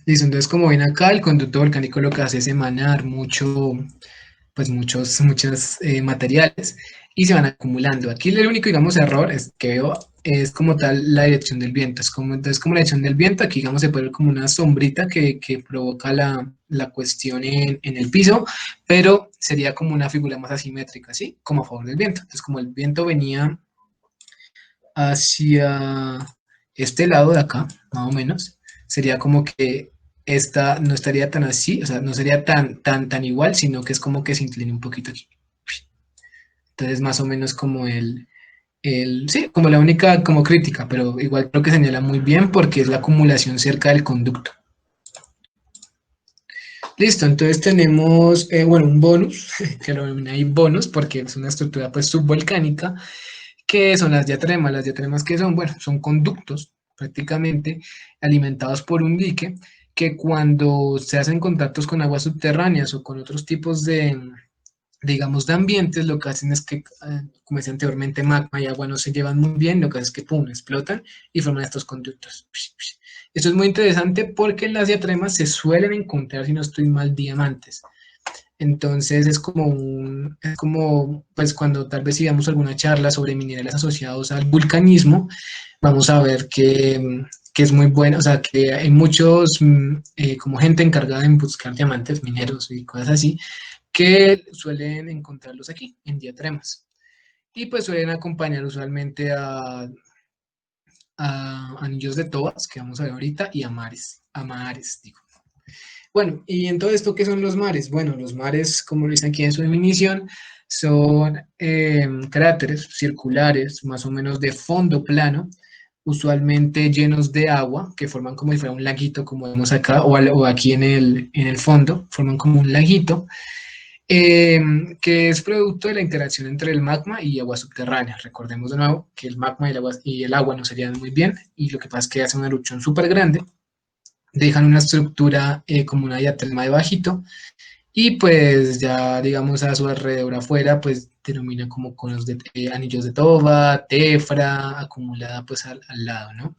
Listo, entonces como ven acá, el conducto volcánico lo que hace es emanar pues muchos materiales y se van acumulando. Aquí el único, digamos, error es que veo es como tal la dirección del viento. Entonces, como la dirección del viento, aquí, digamos, se puede ver como una sombrita que provoca la cuestión en el piso, pero sería como una figura más asimétrica, ¿sí? Como a favor del viento. Entonces, como el viento venía hacia este lado de acá, más o menos, sería como que esta no estaría tan así, o sea, no sería tan igual, sino que es como que se inclina un poquito aquí. Entonces, más o menos como sí, como la única como crítica, pero igual creo que señala muy bien porque es la acumulación cerca del conducto. Listo, entonces tenemos, bueno, un bonus, que lo denominé ahí bonus porque es una estructura pues subvolcánica, que son las diatremas. Las diatremas que son, bueno, son conductos prácticamente alimentados por un dique que cuando se hacen contactos con aguas subterráneas o con otros tipos digamos, de ambientes, lo que hacen es que, como decía anteriormente, magma y agua no se llevan muy bien, lo que hace es que, pum, explotan y forman estos conductos. Esto es muy interesante porque en las diatremas se suelen encontrar, si no estoy mal, diamantes. Entonces es como, pues cuando tal vez sigamos alguna charla sobre minerales asociados al vulcanismo, vamos a ver que es muy bueno, o sea, que hay muchos, como gente encargada en buscar diamantes mineros y cosas así, que suelen encontrarlos aquí, en diatremas. Y pues suelen acompañar usualmente a anillos de tobas, que vamos a ver ahorita, y a mares, digo. Bueno, y en todo esto, ¿qué son los mares? Bueno, los mares, como lo dice aquí en su definición, son cráteres circulares, más o menos de fondo plano, usualmente llenos de agua, que forman como si fuera un laguito, como vemos acá, o aquí en el fondo, forman como un laguito, que es producto de la interacción entre el magma y agua subterránea. Recordemos de nuevo que el magma y el agua no se llevan muy bien, y lo que pasa es que hace una erupción súper grande, dejan una estructura como una diatrema de bajito, y pues ya digamos a su alrededor afuera, pues denomina como conos de anillos de toba, tefra, acumulada pues al lado, ¿no?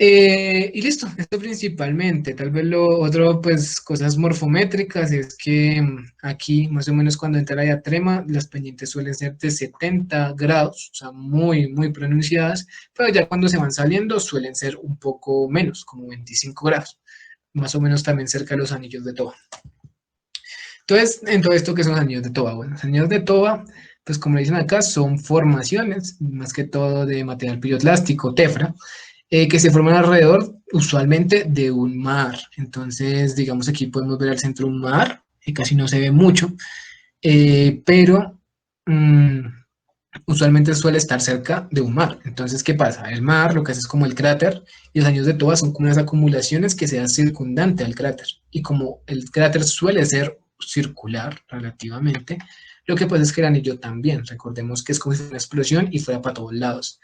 Y listo, esto principalmente. Tal vez lo otro, pues cosas morfométricas, es que aquí más o menos cuando entra la diatrema, las pendientes suelen ser de 70 grados, o sea, muy pronunciadas, pero ya cuando se van saliendo suelen ser un poco menos, como 25 grados, más o menos también cerca de los anillos de toba. Entonces, en todo esto, ¿qué son los anillos de toba? Bueno, los anillos de toba, pues como dicen acá, son formaciones, más que todo de material piroclástico, tefra, que se forman alrededor usualmente de un mar. Entonces, digamos, aquí podemos ver al centro un mar, que casi no se ve mucho, pero usualmente suele estar cerca de un mar. Entonces, ¿qué pasa? El mar lo que hace es como el cráter, y los anillos de toba son como unas acumulaciones que se dan circundante al cráter. Y como el cráter suele ser circular relativamente, lo que pasa es que el anillo también. Recordemos que es como si fuera una explosión y fuera para todos lados.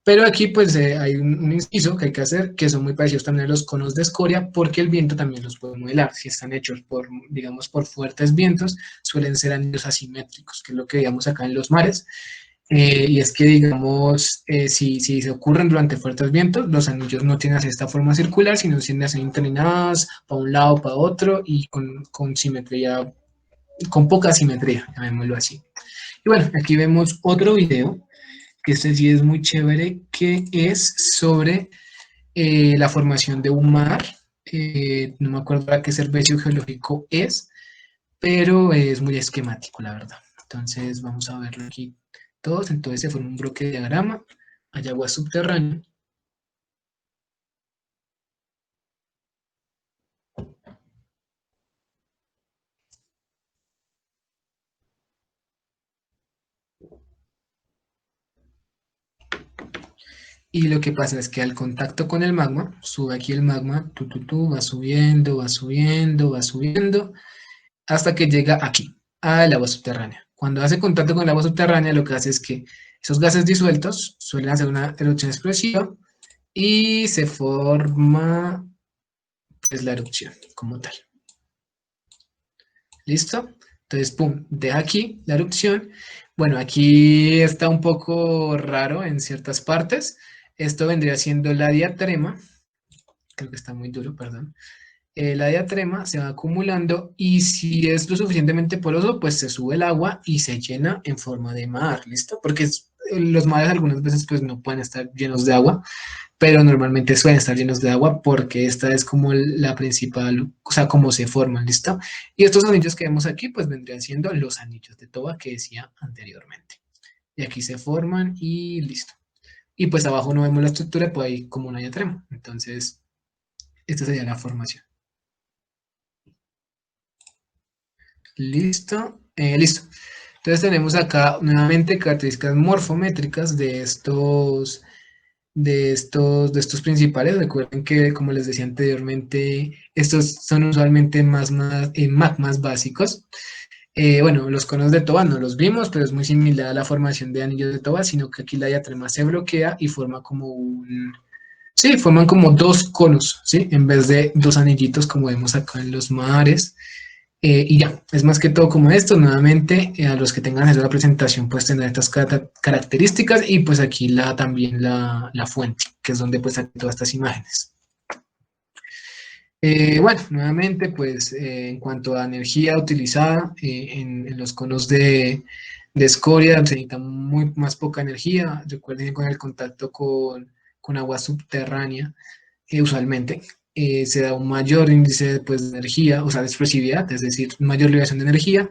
Pero aquí pues hay un inciso que hay que hacer, que son muy parecidos también a los conos de escoria, porque el viento también los puede modelar. Si están hechos por, digamos, por fuertes vientos, suelen ser anillos asimétricos, que es lo que digamos acá en los mares. Y es que, digamos, si se ocurren durante fuertes vientos, los anillos no tienen así esta forma circular, sino tienden a ser inclinados para un lado, para otro, y con simetría, con poca simetría, llamémoslo así. Y bueno, aquí vemos otro video que este sí es muy chévere, que es sobre la formación de un mar. No me acuerdo a qué servicio geológico es, pero es muy esquemático, la verdad. Entonces vamos a verlo aquí todos. Entonces se forma un bloque de diagrama, hay agua subterránea. Y lo que pasa es que al contacto con el magma, sube aquí el magma, va subiendo, va subiendo, va subiendo, hasta que llega aquí, al agua subterránea. Cuando hace contacto con el agua subterránea, lo que hace es que esos gases disueltos suelen hacer una erupción explosiva y se forma pues, la erupción como tal. ¿Listo? Entonces, pum, deja aquí la erupción. Bueno, aquí está un poco raro en ciertas partes. Esto vendría siendo la diatrema. Creo que está muy duro, perdón. La diatrema se va acumulando y si es lo suficientemente poroso, pues se sube el agua y se llena en forma de mar, ¿listo? Porque los mares algunas veces pues no pueden estar llenos de agua, pero normalmente suelen estar llenos de agua porque esta es como la principal, o sea, cómo se forman, ¿listo? Y estos anillos que vemos aquí pues vendrían siendo los anillos de Toba que decía anteriormente. Y aquí se forman y listo. Y pues abajo no vemos la estructura, pues hay como una diatrema. Entonces, esta sería la formación. Listo, listo. Entonces tenemos acá nuevamente características morfométricas de estos principales. Recuerden que, como les decía anteriormente, estos son usualmente magmas básicos. Bueno, los conos de Toba no los vimos, pero es muy similar a la formación de anillos de Toba, sino que aquí la diatrema se bloquea y forma como sí, forman como dos conos, ¿sí? En vez de dos anillitos como vemos acá en los mares. Y ya, es más que todo como esto, nuevamente, a los que tengan acceso a la presentación pues tendrán estas características y pues aquí también la fuente, que es donde pues salen todas estas imágenes. Bueno, nuevamente pues en cuanto a energía utilizada en los conos de escoria se necesita más poca energía, recuerden que con el contacto con agua subterránea usualmente se da un mayor índice pues, de energía, o sea, de explosividad, es decir, mayor liberación de energía.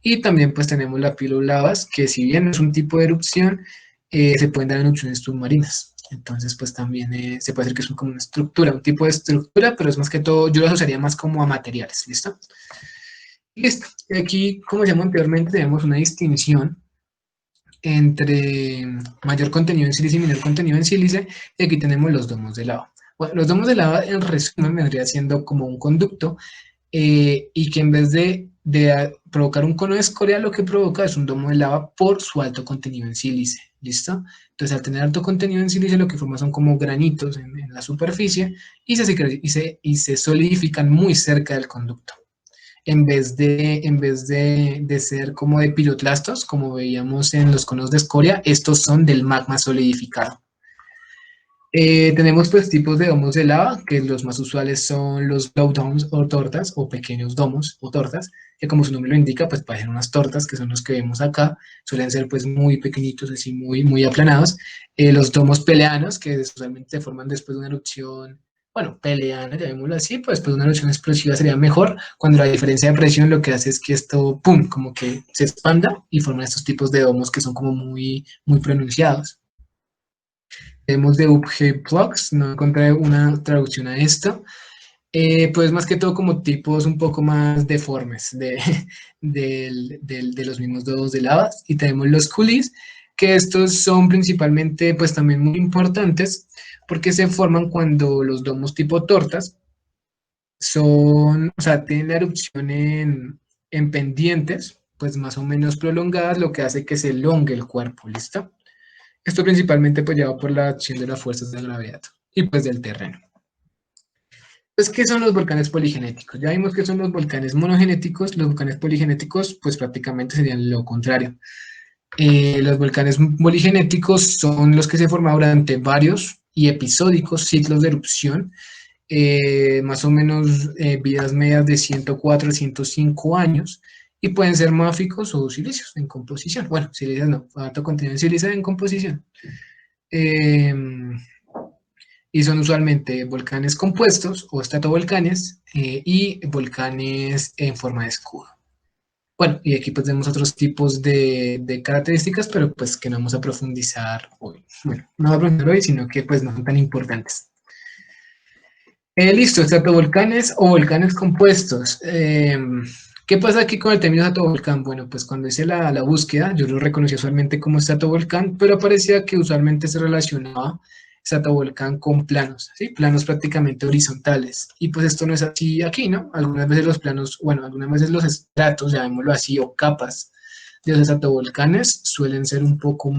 Y también pues tenemos la pilolavas, que si bien es un tipo de erupción, se pueden dar erupciones submarinas. Entonces, pues también se puede decir que es como una estructura, un tipo de estructura, pero es más que todo, yo lo asociaría más como a materiales, ¿listo? Listo. Y aquí, como decíamos anteriormente, tenemos una distinción entre mayor contenido en sílice y menor contenido en sílice, y aquí tenemos los domos de lava. Bueno, los domos de lava, en resumen, vendría siendo como un conducto y que en vez de provocar un cono de escoria, lo que provoca es un domo de lava por su alto contenido en sílice. ¿Listo? Entonces, al tener alto contenido en sílice, lo que forma son como granitos en la superficie y se solidifican muy cerca del conducto en vez de ser como de piroclastos, como veíamos en los conos de escoria, estos son del magma solidificado. Tenemos pues tipos de domos de lava, que los más usuales son los blow domes o tortas, o pequeños domos o tortas, que como su nombre lo indica, pues parecen unas tortas, que son los que vemos acá, suelen ser pues muy pequeñitos, así muy, muy aplanados. Los domos peleanos, que usualmente se forman después de una erupción, bueno, peleana, llamémoslo así, pues después de una erupción explosiva sería mejor, cuando la diferencia de presión lo que hace es que esto, pum, como que se expanda y forman estos tipos de domos que son como muy, muy pronunciados. Tenemos de UPG Plugs, no encontré una traducción a esto. Pues más que todo como tipos un poco más deformes de los mismos nodos de lava. Y tenemos los coolies, que estos son principalmente pues también muy importantes porque se forman cuando los domos tipo tortas o sea, tienen la erupción en pendientes, pues más o menos prolongadas, lo que hace que se elongue el cuerpo, ¿listo? Esto principalmente pues llevado por la acción de las fuerzas de gravedad y pues del terreno. Entonces, ¿qué son los volcanes poligenéticos? Ya vimos que son los volcanes monogenéticos, los volcanes poligenéticos pues prácticamente serían lo contrario. Los volcanes poligenéticos son los que se forman durante varios y episódicos ciclos de erupción, más o menos vidas medias de 104 a 105 años, y pueden ser máficos o silíceos en composición. Bueno, silíceos no, alto contenido en sílice en composición. Eh, y son usualmente volcanes compuestos o estratovolcanes y volcanes en forma de escudo. Bueno, y aquí pues tenemos otros tipos de características, pero pues que no vamos a profundizar hoy. Bueno, no vamos a profundizar hoy, sino que pues no son tan importantes. Listo, estratovolcanes o volcanes compuestos. ¿Qué pasa aquí con el término estratovolcán? Bueno, pues cuando hice la búsqueda, yo lo reconocí usualmente como estratovolcán, pero parecía que usualmente se relacionaba estratovolcán con planos, ¿sí? Planos prácticamente horizontales. Y pues esto no es así aquí, ¿no? Algunas veces los planos, bueno, algunas veces los estratos, llamémoslo así, o capas de los estratovolcanes suelen ser un poco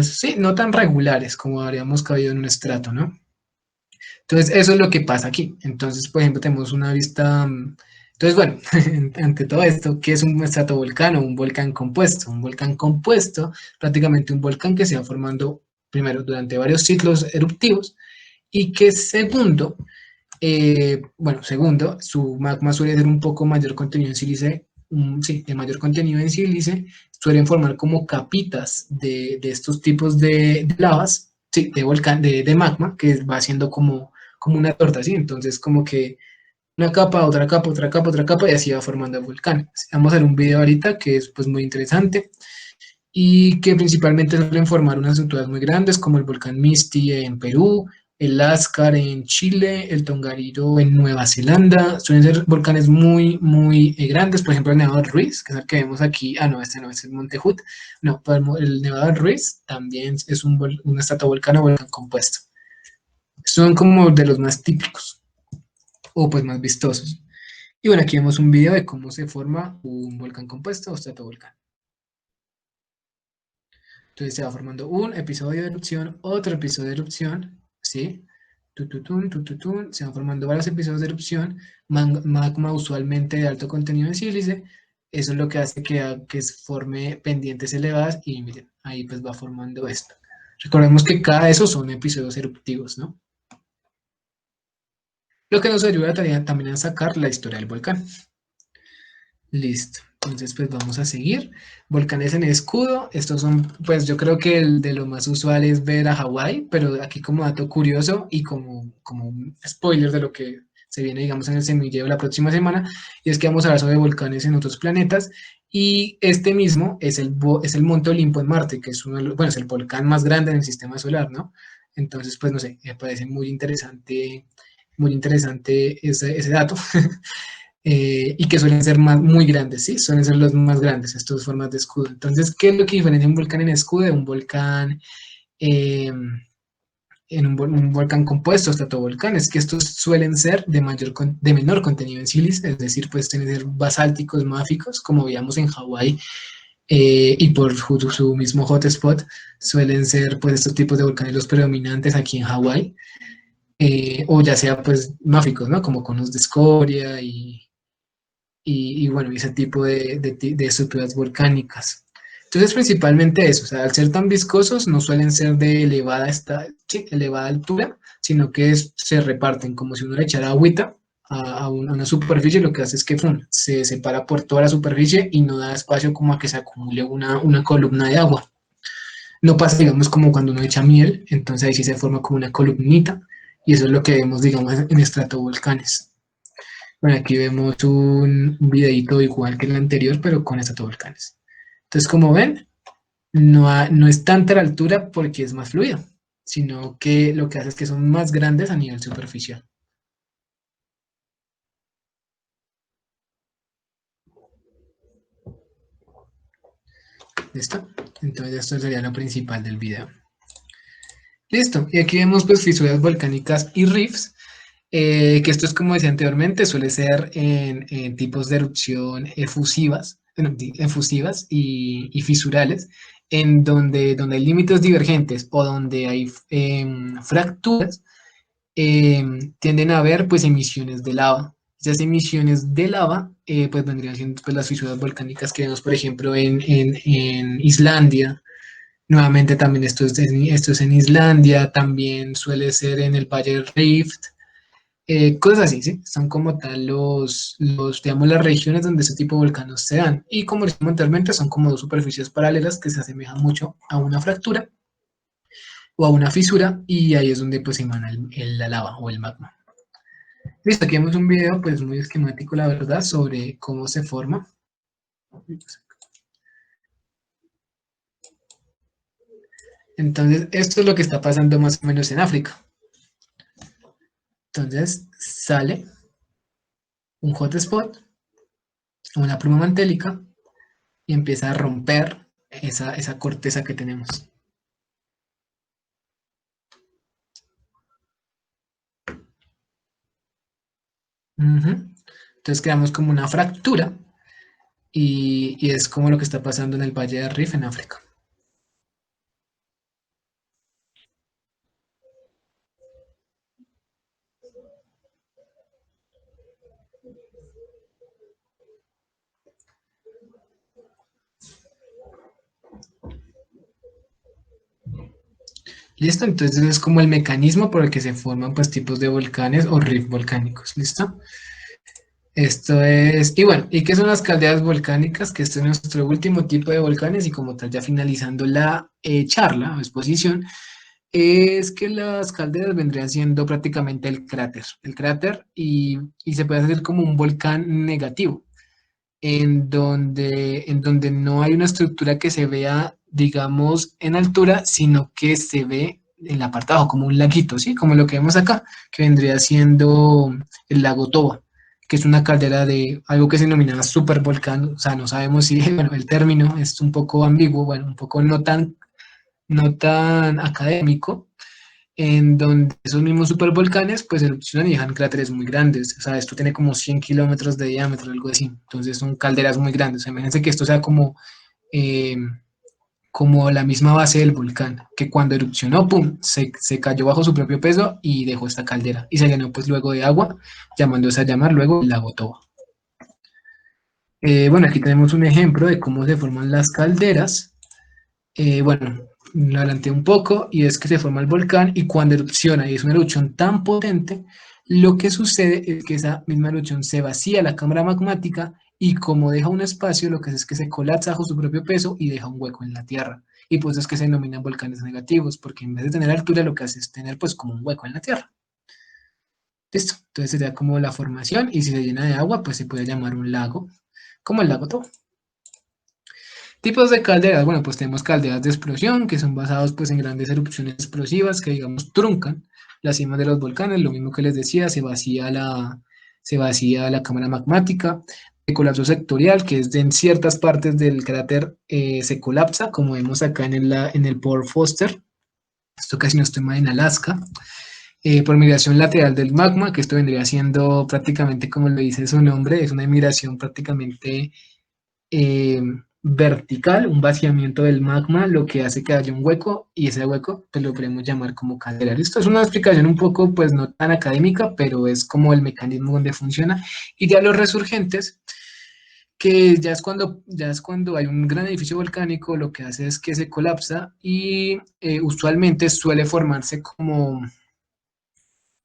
sí, no tan regulares como habríamos cabido en un estrato, ¿no? Entonces, eso es lo que pasa aquí. Entonces, por ejemplo, tenemos una vista. Entonces, bueno, ante todo esto, ¿qué es un estratovolcán o un volcán compuesto? Un volcán compuesto, prácticamente un volcán que se va formando, primero, durante varios ciclos eruptivos y que segundo, bueno, segundo, su magma suele ser un poco mayor contenido en sílice, sí, de mayor contenido en sílice, suelen formar como capitas de estos tipos de lavas, sí, de volcán, de magma, que va haciendo como una torta, ¿sí? Entonces, como que una capa, otra capa, otra capa, otra capa, y así va formando el volcán. Vamos a ver un video ahorita que es pues muy interesante y que principalmente suelen formar unas estructuras muy grandes como el volcán Misti en Perú, el Lascar en Chile, el Tongariro en Nueva Zelanda. Suelen ser volcanes muy grandes, por ejemplo el Nevado del Ruiz, que es el que vemos aquí, no, este no, es el Monte Hood, no, pero el Nevado del Ruiz también es un estratovolcán o volcán compuesto. Son como de los más típicos o pues más vistosos. Y bueno, aquí vemos un video de cómo se forma un volcán compuesto o estratovolcán. Entonces se va formando un episodio de erupción, otro episodio de erupción, ¿sí? Tututun, tututun, se van formando varios episodios de erupción, magma usualmente de alto contenido en sílice, eso es lo que hace que forme pendientes elevadas y miren, ahí pues va formando esto. Recordemos que cada de esos son episodios eruptivos, ¿no? Lo que nos ayuda también a sacar la historia del volcán. Listo. Entonces, pues vamos a seguir. Volcanes en escudo. Estos son, pues yo creo que el de lo más usual es ver a Hawái, pero aquí como dato curioso y como un spoiler de lo que se viene, digamos, en el semillero la próxima semana, y es que vamos a hablar sobre volcanes en otros planetas. Y este mismo es el Monte Olimpo en Marte, que es bueno, es el volcán más grande en el sistema solar, ¿no? Entonces, pues no sé, me parece muy interesante ese dato. Y que suelen ser muy grandes, ¿sí? Suelen ser los más grandes, estas formas de escudo. Entonces, ¿qué es lo que diferencia un volcán en escudo de un volcán eh, un volcán compuesto, estratovolcán? Es que estos suelen ser de menor contenido en sílice, es decir, pues tener basálticos máficos, como veíamos en Hawái, y por su mismo hotspot, suelen ser pues estos tipos de volcanes los predominantes aquí en Hawái, o ya sea pues máficos, ¿no? Como conos de escoria y bueno, ese tipo de estructuras volcánicas. Entonces, principalmente eso, o sea, al ser tan viscosos, no suelen ser de sí, elevada altura, sino que se reparten como si uno le echara agüita a una superficie, lo que hace es que se separa por toda la superficie y no da espacio como a que se acumule una columna de agua. No pasa, digamos, como cuando uno echa miel, entonces ahí sí se forma como una columnita, y eso es lo que vemos, digamos, en estratovolcanes. Bueno, aquí vemos un videito igual que el anterior, pero con estratovolcanes. Entonces, como ven, no es tanta la altura porque es más fluido, sino que lo que hace es que son más grandes a nivel superficial. ¿Listo? Entonces, esto sería lo principal del video. Listo. Y aquí vemos pues fisuras volcánicas y rifts, que esto es como decía anteriormente, suele ser en tipos de erupción efusivas, bueno, efusivas y fisurales, donde hay límites divergentes o donde hay fracturas, tienden a haber pues emisiones de lava. Esas emisiones de lava pues vendrían siendo pues, las fisuras volcánicas que vemos por ejemplo en Islandia. Nuevamente también esto es en Islandia, también suele ser en el Valle del Rift, cosas así, ¿sí? Son como tal digamos, las regiones donde este tipo de volcanes se dan. Y como dijimos anteriormente, son como dos superficies paralelas que se asemejan mucho a una fractura o a una fisura, y ahí es donde pues emana la lava o el magma. Listo, aquí vemos un video pues muy esquemático, la verdad, sobre cómo se forma. Entonces, esto es lo que está pasando más o menos en África. Entonces, sale un hotspot, una pluma mantélica, y empieza a romper esa corteza que tenemos. Ujú. Entonces creamos como una fractura y es como lo que está pasando en el Valle de Rif en África. ¿Listo? Entonces es como el mecanismo por el que se forman pues tipos de volcanes o rift volcánicos. ¿Listo? Esto es, y bueno, ¿y qué son las calderas volcánicas? Que este es nuestro último tipo de volcanes y como tal ya finalizando la charla o exposición, es que las calderas vendrían siendo prácticamente el cráter y se puede hacer como un volcán negativo, en donde no hay una estructura que se vea, digamos, en altura, sino que se ve en la parte de abajo, como un laguito, ¿sí? Como lo que vemos acá, que vendría siendo el lago Toba, que es una caldera de algo que se denomina supervolcán, o sea, no sabemos si, bueno, el término es un poco ambiguo, bueno, un poco no tan académico, en donde esos mismos supervolcanes pues erupcionan y dejan cráteres muy grandes. O sea, esto tiene como 100 kilómetros de diámetro, algo así. Entonces son calderas muy grandes. O sea, imagínense que esto sea eh, como la misma base del volcán, que cuando erupcionó, ¡pum!, se cayó bajo su propio peso y dejó esta caldera. Y se llenó pues luego de agua, llamándose a llamar luego el lago Toba. Bueno, aquí tenemos un ejemplo de cómo se forman las calderas. Bueno, lo adelanté un poco y es que se forma el volcán y cuando erupciona y es una erupción tan potente, lo que sucede es que esa misma erupción se vacía la cámara magmática y como deja un espacio, lo que hace es que se colapsa bajo su propio peso y deja un hueco en la Tierra. Y pues es que se denominan volcanes negativos, porque en vez de tener altura, lo que hace es tener pues como un hueco en la Tierra. Listo. Entonces sería como la formación y si se llena de agua, pues se puede llamar un lago, como el lago Toba. Tipos de calderas, bueno, pues tenemos calderas de explosión, que son basados pues en grandes erupciones explosivas que digamos truncan las cimas de los volcanes, lo mismo que les decía, se vacía la cámara magmática. El colapso sectorial, que es de en ciertas partes del cráter se colapsa, como vemos acá en el Port Foster, esto casi no estoy mal en Alaska. Por migración lateral del magma, que esto vendría siendo prácticamente como lo dice su nombre, es una migración prácticamente eh, vertical, un vaciamiento del magma, lo que hace que haya un hueco y ese hueco pues lo podemos llamar como caldera. Esto es una explicación un poco pues no tan académica, pero es como el mecanismo donde funciona. Y ya los resurgentes, que ya es cuando hay un gran edificio volcánico, lo que hace es que se colapsa y usualmente suele formarse como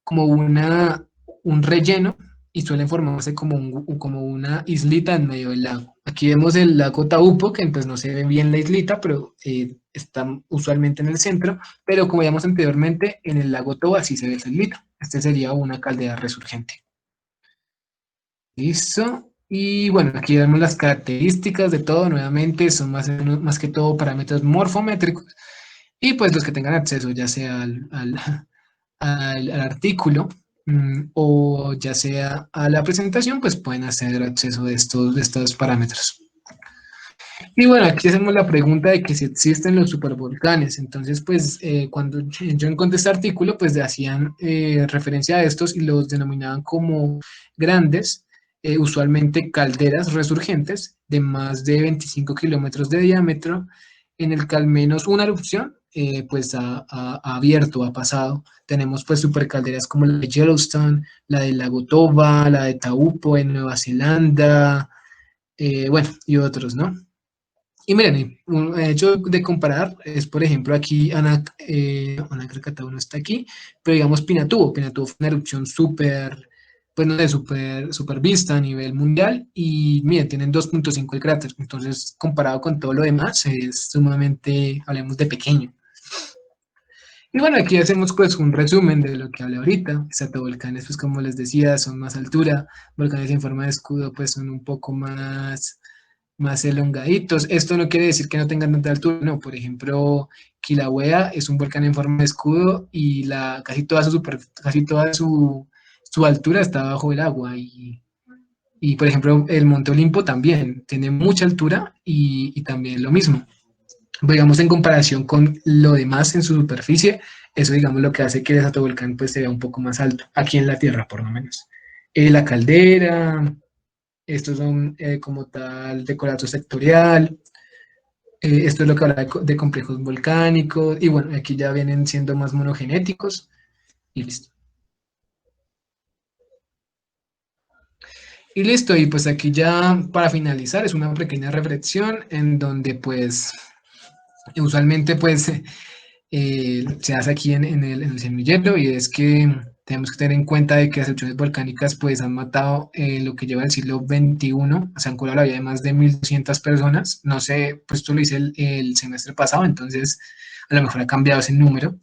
un relleno y suelen formarse como una islita en medio del lago. Aquí vemos el lago Taupo, que pues no se ve bien la islita, pero está usualmente en el centro, pero como veíamos anteriormente, en el lago Toba sí se ve la islita. Este sería una caldera resurgente. Listo. Y bueno, aquí vemos las características de todo, nuevamente son más que todo parámetros morfométricos y pues los que tengan acceso ya sea al artículo o ya sea a la presentación, pues pueden hacer acceso de estos parámetros. Y bueno, aquí hacemos la pregunta de que si existen los supervolcanes. Entonces, pues cuando yo encontré este artículo, pues hacían referencia a estos y los denominaban como grandes, usualmente calderas resurgentes de más de 25 kilómetros de diámetro, en el que al menos una erupción pues ha abierto, ha pasado. Tenemos pues supercalderas como la de Yellowstone, la del lago Toba, la de Taupo en Nueva Zelanda, bueno, y otros, ¿no? Y miren, un hecho de comparar es, por ejemplo, aquí Ana Krakatau no está aquí, pero digamos Pinatubo. Pinatubo fue una erupción súper, pues no sé, súper vista a nivel mundial y miren, tienen 2.5 el cráter. Entonces, comparado con todo lo demás, es sumamente, hablemos de pequeño. Y bueno, aquí hacemos pues un resumen de lo que hablé ahorita. Volcanes, pues como les decía, son más altura. Volcanes en forma de escudo, pues son un poco más elongaditos. Esto no quiere decir que no tengan tanta altura, no. Por ejemplo, Kilauea es un volcán en forma de escudo y casi toda su altura está bajo el agua. Y, por ejemplo, el Monte Olimpo también tiene mucha altura y también lo mismo. Digamos, en comparación con lo demás en su superficie, eso digamos lo que hace que el volcán pues se vea un poco más alto, aquí en la Tierra por lo menos. La caldera, estos son como tal decorato sectorial, esto es lo que habla de complejos volcánicos, y bueno, aquí ya vienen siendo más monogenéticos, y listo. Y listo, y pues aquí ya para finalizar es una pequeña reflexión en donde pues usualmente pues se hace aquí en el semillero y es que tenemos que tener en cuenta de que las erupciones volcánicas pues han matado lo que lleva el siglo XXI, se han curado la vida de más de 1.200 personas, no sé, pues tú lo hice el semestre pasado, entonces a lo mejor ha cambiado ese número.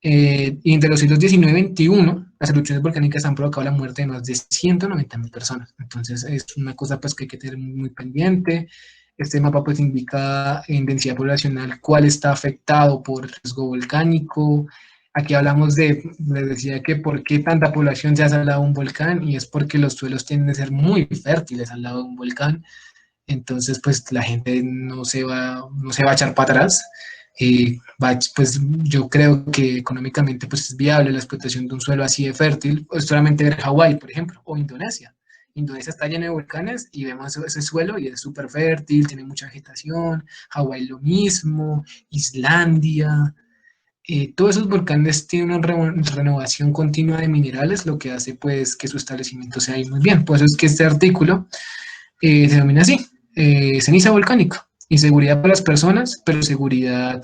Y entre los siglos XIX y XXI, las erupciones volcánicas han provocado la muerte de más de 190.000 personas. Entonces, es una cosa pues, que hay que tener muy pendiente. Este mapa pues, indica en densidad poblacional cuál está afectado por riesgo volcánico. Aquí hablamos les decía que por qué tanta población se hace al lado de un volcán, y es porque los suelos tienden a ser muy fértiles al lado de un volcán. Entonces, pues la gente no se va a echar para atrás. Pues yo creo que económicamente pues, es viable la explotación de un suelo así de fértil, pues solamente ver Hawái, por ejemplo, o Indonesia. Indonesia está lleno de volcanes y vemos ese suelo y es súper fértil, tiene mucha vegetación. Hawái lo mismo, Islandia. Todos esos volcanes tienen una renovación continua de minerales, lo que hace pues que su establecimiento sea ahí muy bien. Por eso es que este artículo se denomina así, ceniza volcánica, inseguridad para las personas, pero seguridad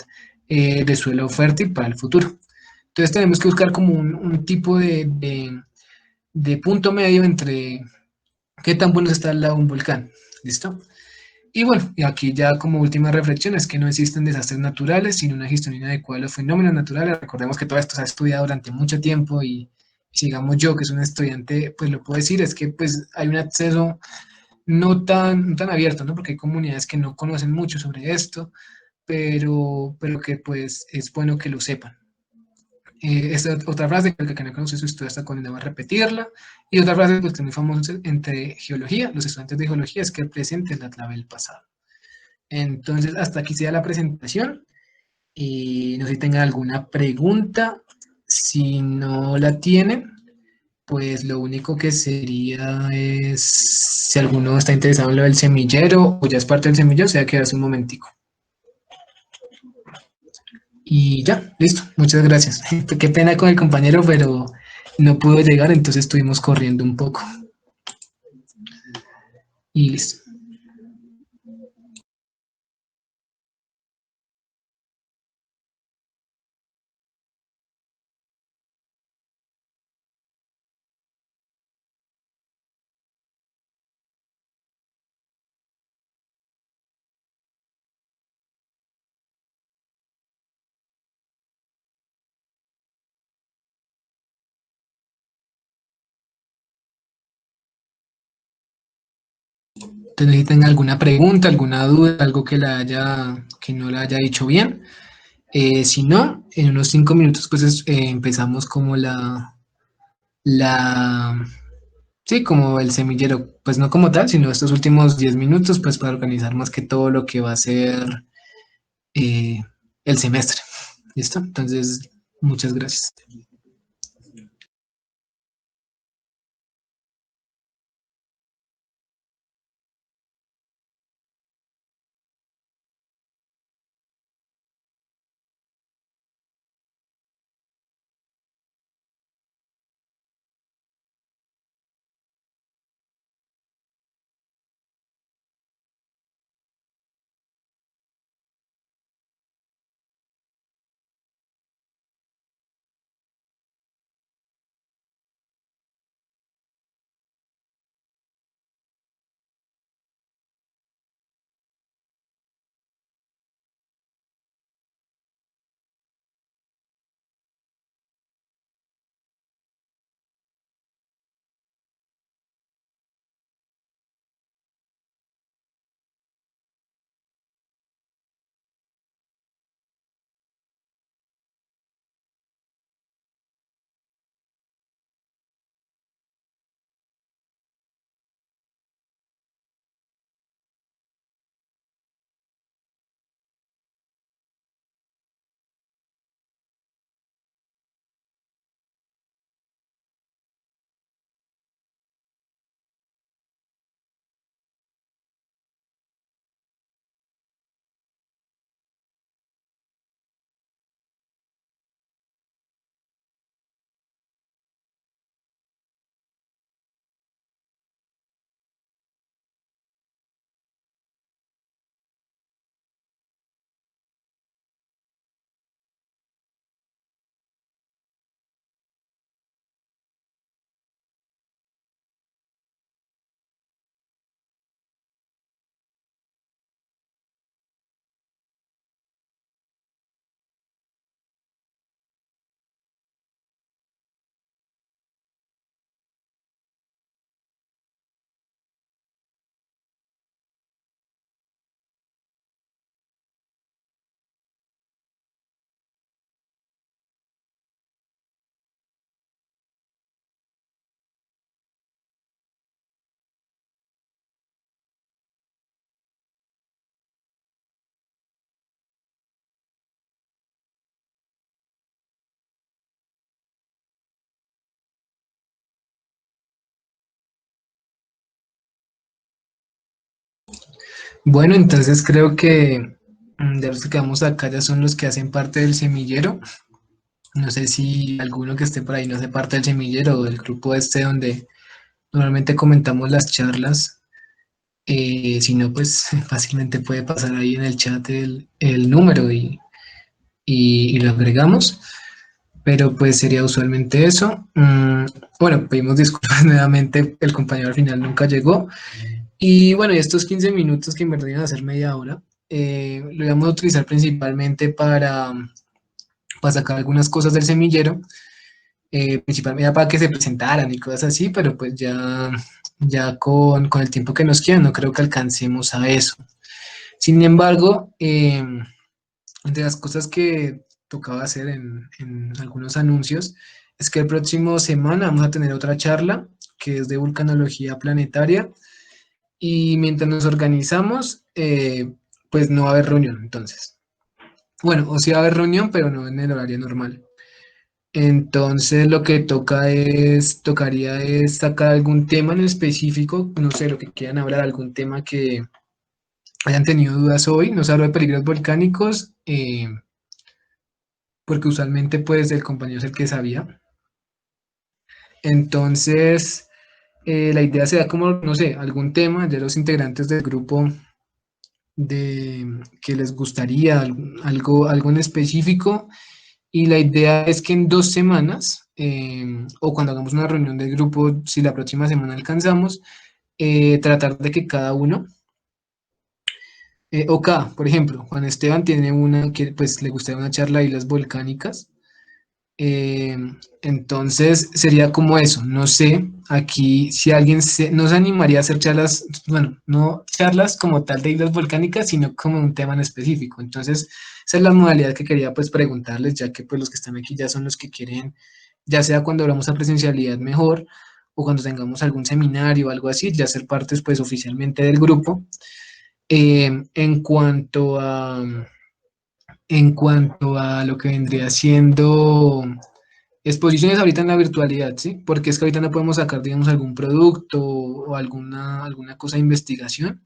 de suelo fértil para el futuro. Entonces tenemos que buscar como un tipo de punto medio entre qué tan bueno está al lado de un volcán. ¿Listo? Y bueno, y aquí ya como última reflexión es que no existen desastres naturales, sino una gestión inadecuada de los fenómenos naturales. Recordemos que todo esto se ha estudiado durante mucho tiempo y si digamos yo que soy un estudiante, pues lo puedo decir, es que pues hay un acceso no tan abierto, ¿no? Porque hay comunidades que no conocen mucho sobre esto, pero que pues es bueno que lo sepan. Esta otra frase que el que no conoce su historia está condenado a repetirla. Y otra frase pues, que es muy famosa entre geología, los estudiantes de geología, es que el presente es la clave del pasado. Entonces, hasta aquí sea la presentación. Y no sé si tengan alguna pregunta. Si no la tienen, pues lo único que sería es si alguno está interesado en lo del semillero o ya es parte del semillero, se va a quedarse un momentico. Y ya, listo. Muchas gracias. Qué pena con el compañero, pero no pudo llegar, entonces estuvimos corriendo un poco. Y listo. Entonces, si tengan alguna pregunta, alguna duda, algo que no la haya dicho bien. Si no, en unos 5 minutos, pues empezamos como la, sí, como el semillero, pues no como tal, sino estos últimos 10 minutos, pues para organizar más que todo lo que va a ser eh, el semestre. ¿Listo? Entonces, muchas gracias. Bueno, entonces creo que de los que quedamos acá ya son los que hacen parte del semillero. No sé si alguno que esté por ahí no hace parte del semillero o del grupo este donde normalmente comentamos las charlas. Si no, pues fácilmente puede pasar ahí en el chat el número y lo agregamos. Pero pues sería usualmente eso. Bueno, pedimos disculpas nuevamente, el compañero al final nunca llegó. Y bueno, y estos 15 minutos que en verdad iban a ser media hora, lo íbamos a utilizar principalmente para sacar algunas cosas del semillero, principalmente para que se presentaran y cosas así, pero pues ya con el tiempo que nos queda no creo que alcancemos a eso. Sin embargo, de las cosas que tocaba hacer en algunos anuncios es que el próximo semana vamos a tener otra charla que es de vulcanología planetaria y mientras nos organizamos, pues no va a haber reunión entonces. Bueno, o sí va a haber reunión, pero no en el horario normal. Entonces lo que tocaría es sacar algún tema en específico, no sé, lo que quieran hablar, algún tema que hayan tenido dudas hoy, no se habla de peligros volcánicos, porque usualmente pues el compañero es el que sabía. Entonces, la idea sería como, no sé, algún tema de los integrantes del grupo de que les gustaría algo en específico y la idea es que en 2 semanas o cuando hagamos una reunión del grupo, si la próxima semana alcanzamos, tratar de que cada uno, o cada, por ejemplo, Juan Esteban tiene una que pues le gustaría una charla de islas volcánicas. Eh, entonces sería como eso, no sé, aquí si alguien no se animaría a hacer charlas, bueno, no charlas como tal de islas volcánicas, sino como un tema en específico. Entonces, esa es la modalidad que quería pues preguntarles, ya que pues los que están aquí ya son los que quieren, ya sea cuando hablamos a presencialidad mejor o cuando tengamos algún seminario o algo así, ya ser partes pues oficialmente del grupo. En cuanto a lo que vendría siendo exposiciones ahorita en la virtualidad, ¿sí? Porque es que ahorita no podemos sacar, digamos, algún producto o alguna cosa de investigación.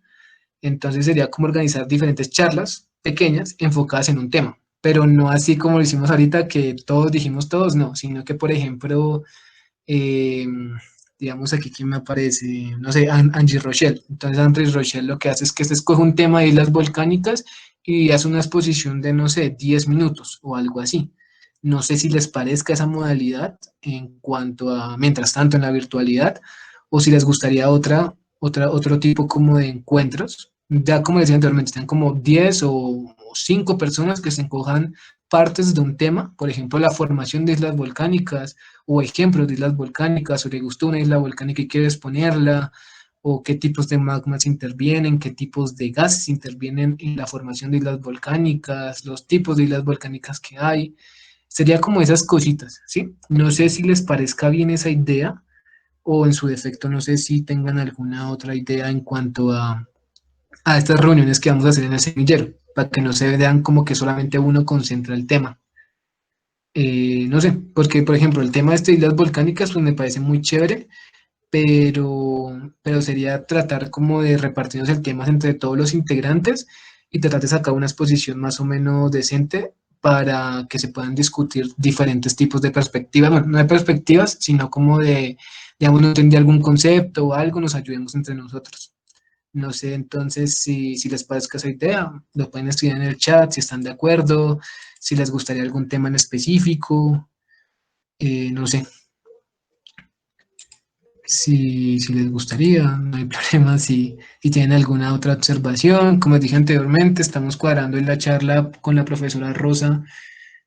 Entonces sería como organizar diferentes charlas pequeñas enfocadas en un tema, pero no así como lo hicimos ahorita, que todos dijimos todos, no, sino que, por ejemplo, eh, digamos aquí que me aparece, no sé, Angie Rochelle. Entonces Angie Rochelle lo que hace es que se escoge un tema de islas volcánicas y hace una exposición de, no sé, 10 minutos o algo así. No sé si les parezca esa modalidad en cuanto a, mientras tanto, en la virtualidad, o si les gustaría otro tipo como de encuentros. Ya como decía anteriormente, están como 10 o 5 personas que se encojan partes de un tema, por ejemplo, la formación de islas volcánicas, o ejemplos de islas volcánicas, o le gustó una isla volcánica y quiere exponerla, o qué tipos de magmas intervienen, qué tipos de gases intervienen en la formación de islas volcánicas, los tipos de islas volcánicas que hay. Sería como esas cositas, ¿sí? No sé si les parezca bien esa idea, o en su defecto, no sé si tengan alguna otra idea en cuanto a estas reuniones que vamos a hacer en el semillero, para que no se vean como que solamente uno concentra el tema. No sé, porque por ejemplo el tema de estas islas volcánicas pues me parece muy chévere, pero sería tratar como de repartirnos el tema entre todos los integrantes y tratar de sacar una exposición más o menos decente para que se puedan discutir diferentes tipos de perspectivas, bueno, no de perspectivas, sino como de, digamos, no entendí algún concepto o algo, nos ayudemos entre nosotros. No sé entonces si les parezca esa idea, lo pueden escribir en el chat si están de acuerdo, si les gustaría algún tema en específico, no sé, si les gustaría, no hay problema, si tienen alguna otra observación. Como les dije anteriormente, estamos cuadrando en la charla con la profesora Rosa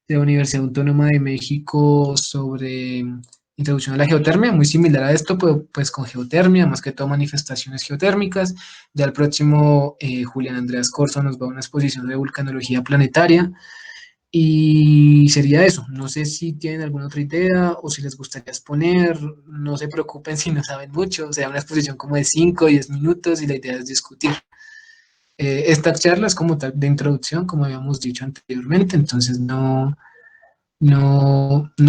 de la Universidad Autónoma de México sobre introducción a la geotermia, muy similar a esto, pues con geotermia, más que todo manifestaciones geotérmicas. Ya el próximo, Julián Andreas Corso nos va a una exposición de vulcanología planetaria. Y sería eso. No sé si tienen alguna otra idea o si les gustaría exponer. No se preocupen si no saben mucho. O sea, una exposición como de 5 o 10 minutos y la idea es discutir. Esta charla es como tal de introducción, como habíamos dicho anteriormente, entonces no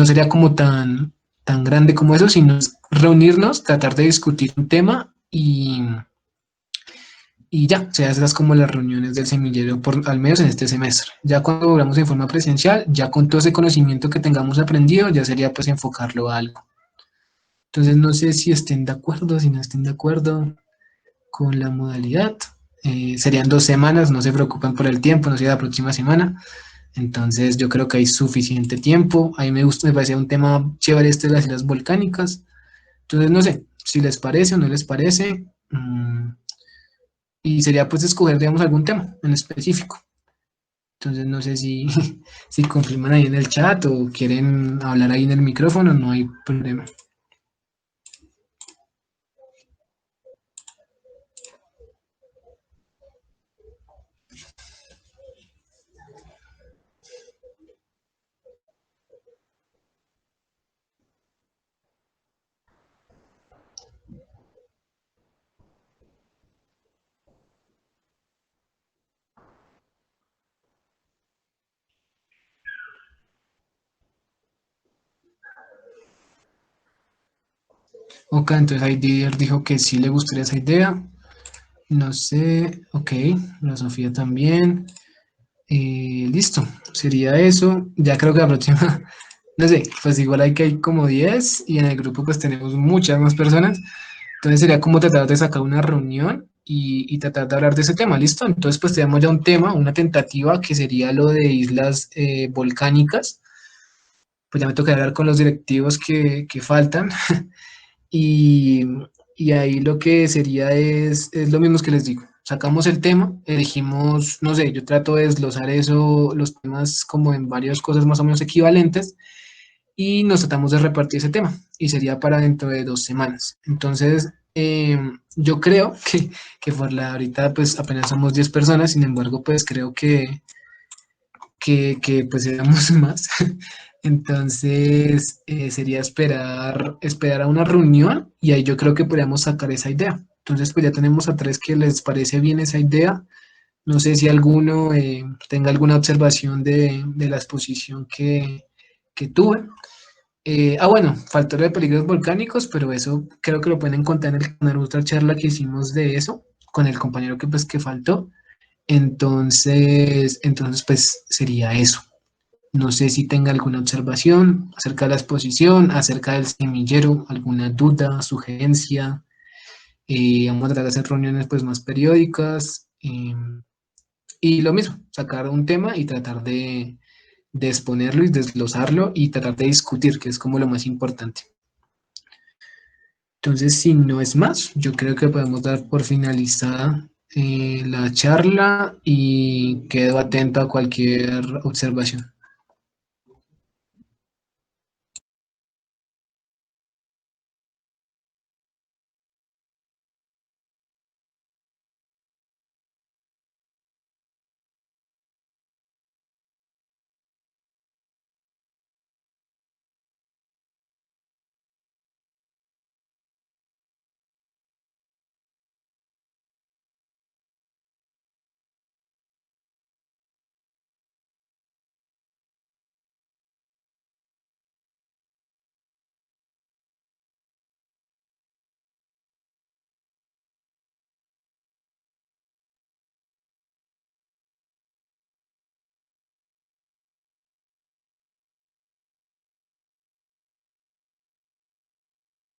sería como tan grande como eso, sino reunirnos, tratar de discutir un tema y ya, se hacen las como las reuniones del semillero, por, al menos en este semestre. Ya cuando volvamos en forma presencial, ya con todo ese conocimiento que tengamos aprendido, ya sería pues enfocarlo a algo. Entonces no sé si estén de acuerdo, si no estén de acuerdo con la modalidad. Serían 2 semanas, no se preocupen por el tiempo, no sería la próxima semana. Entonces yo creo que hay suficiente tiempo. A mí me gusta, me parece un tema chévere este de las islas volcánicas. Entonces no sé si les parece o no les parece. Y sería pues escoger, digamos, algún tema en específico. Entonces no sé si, si confirman ahí en el chat o quieren hablar ahí en el micrófono, no hay problema. Ok, entonces Heidegger dijo que sí le gustaría esa idea. No sé, ok, la Sofía también. Listo, sería eso. Ya creo que la próxima, no sé, pues igual hay que hay como 10 y en el grupo pues tenemos muchas más personas. Entonces sería como tratar de sacar una reunión y tratar de hablar de ese tema, ¿listo? Entonces pues tenemos ya un tema, una tentativa que sería lo de islas volcánicas. Pues ya me toca hablar con los directivos que faltan y, y ahí lo que sería es lo mismo que les digo. Sacamos el tema, elegimos, no sé, yo trato de desglosar eso, los temas como en varias cosas más o menos equivalentes y nos tratamos de repartir ese tema y sería para dentro de 2 semanas. Entonces, yo creo que por la ahorita pues apenas somos 10 personas, sin embargo pues creo que pues éramos más. Entonces, sería esperar a una reunión y ahí yo creo que podríamos sacar esa idea. Entonces, pues ya tenemos a tres que les parece bien esa idea. No sé si alguno tenga alguna observación de la exposición que tuve. Bueno, faltó lo de peligros volcánicos, pero eso creo que lo pueden encontrar en la otra charla que hicimos de eso, con el compañero que pues que faltó. Entonces pues sería eso. No sé si tenga alguna observación acerca de la exposición, acerca del semillero, alguna duda, sugerencia. Vamos a tratar de hacer reuniones pues más periódicas y lo mismo, sacar un tema y tratar de exponerlo y desglosarlo y tratar de discutir, que es como lo más importante. Entonces, si no es más, yo creo que podemos dar por finalizada la charla y quedo atento a cualquier observación.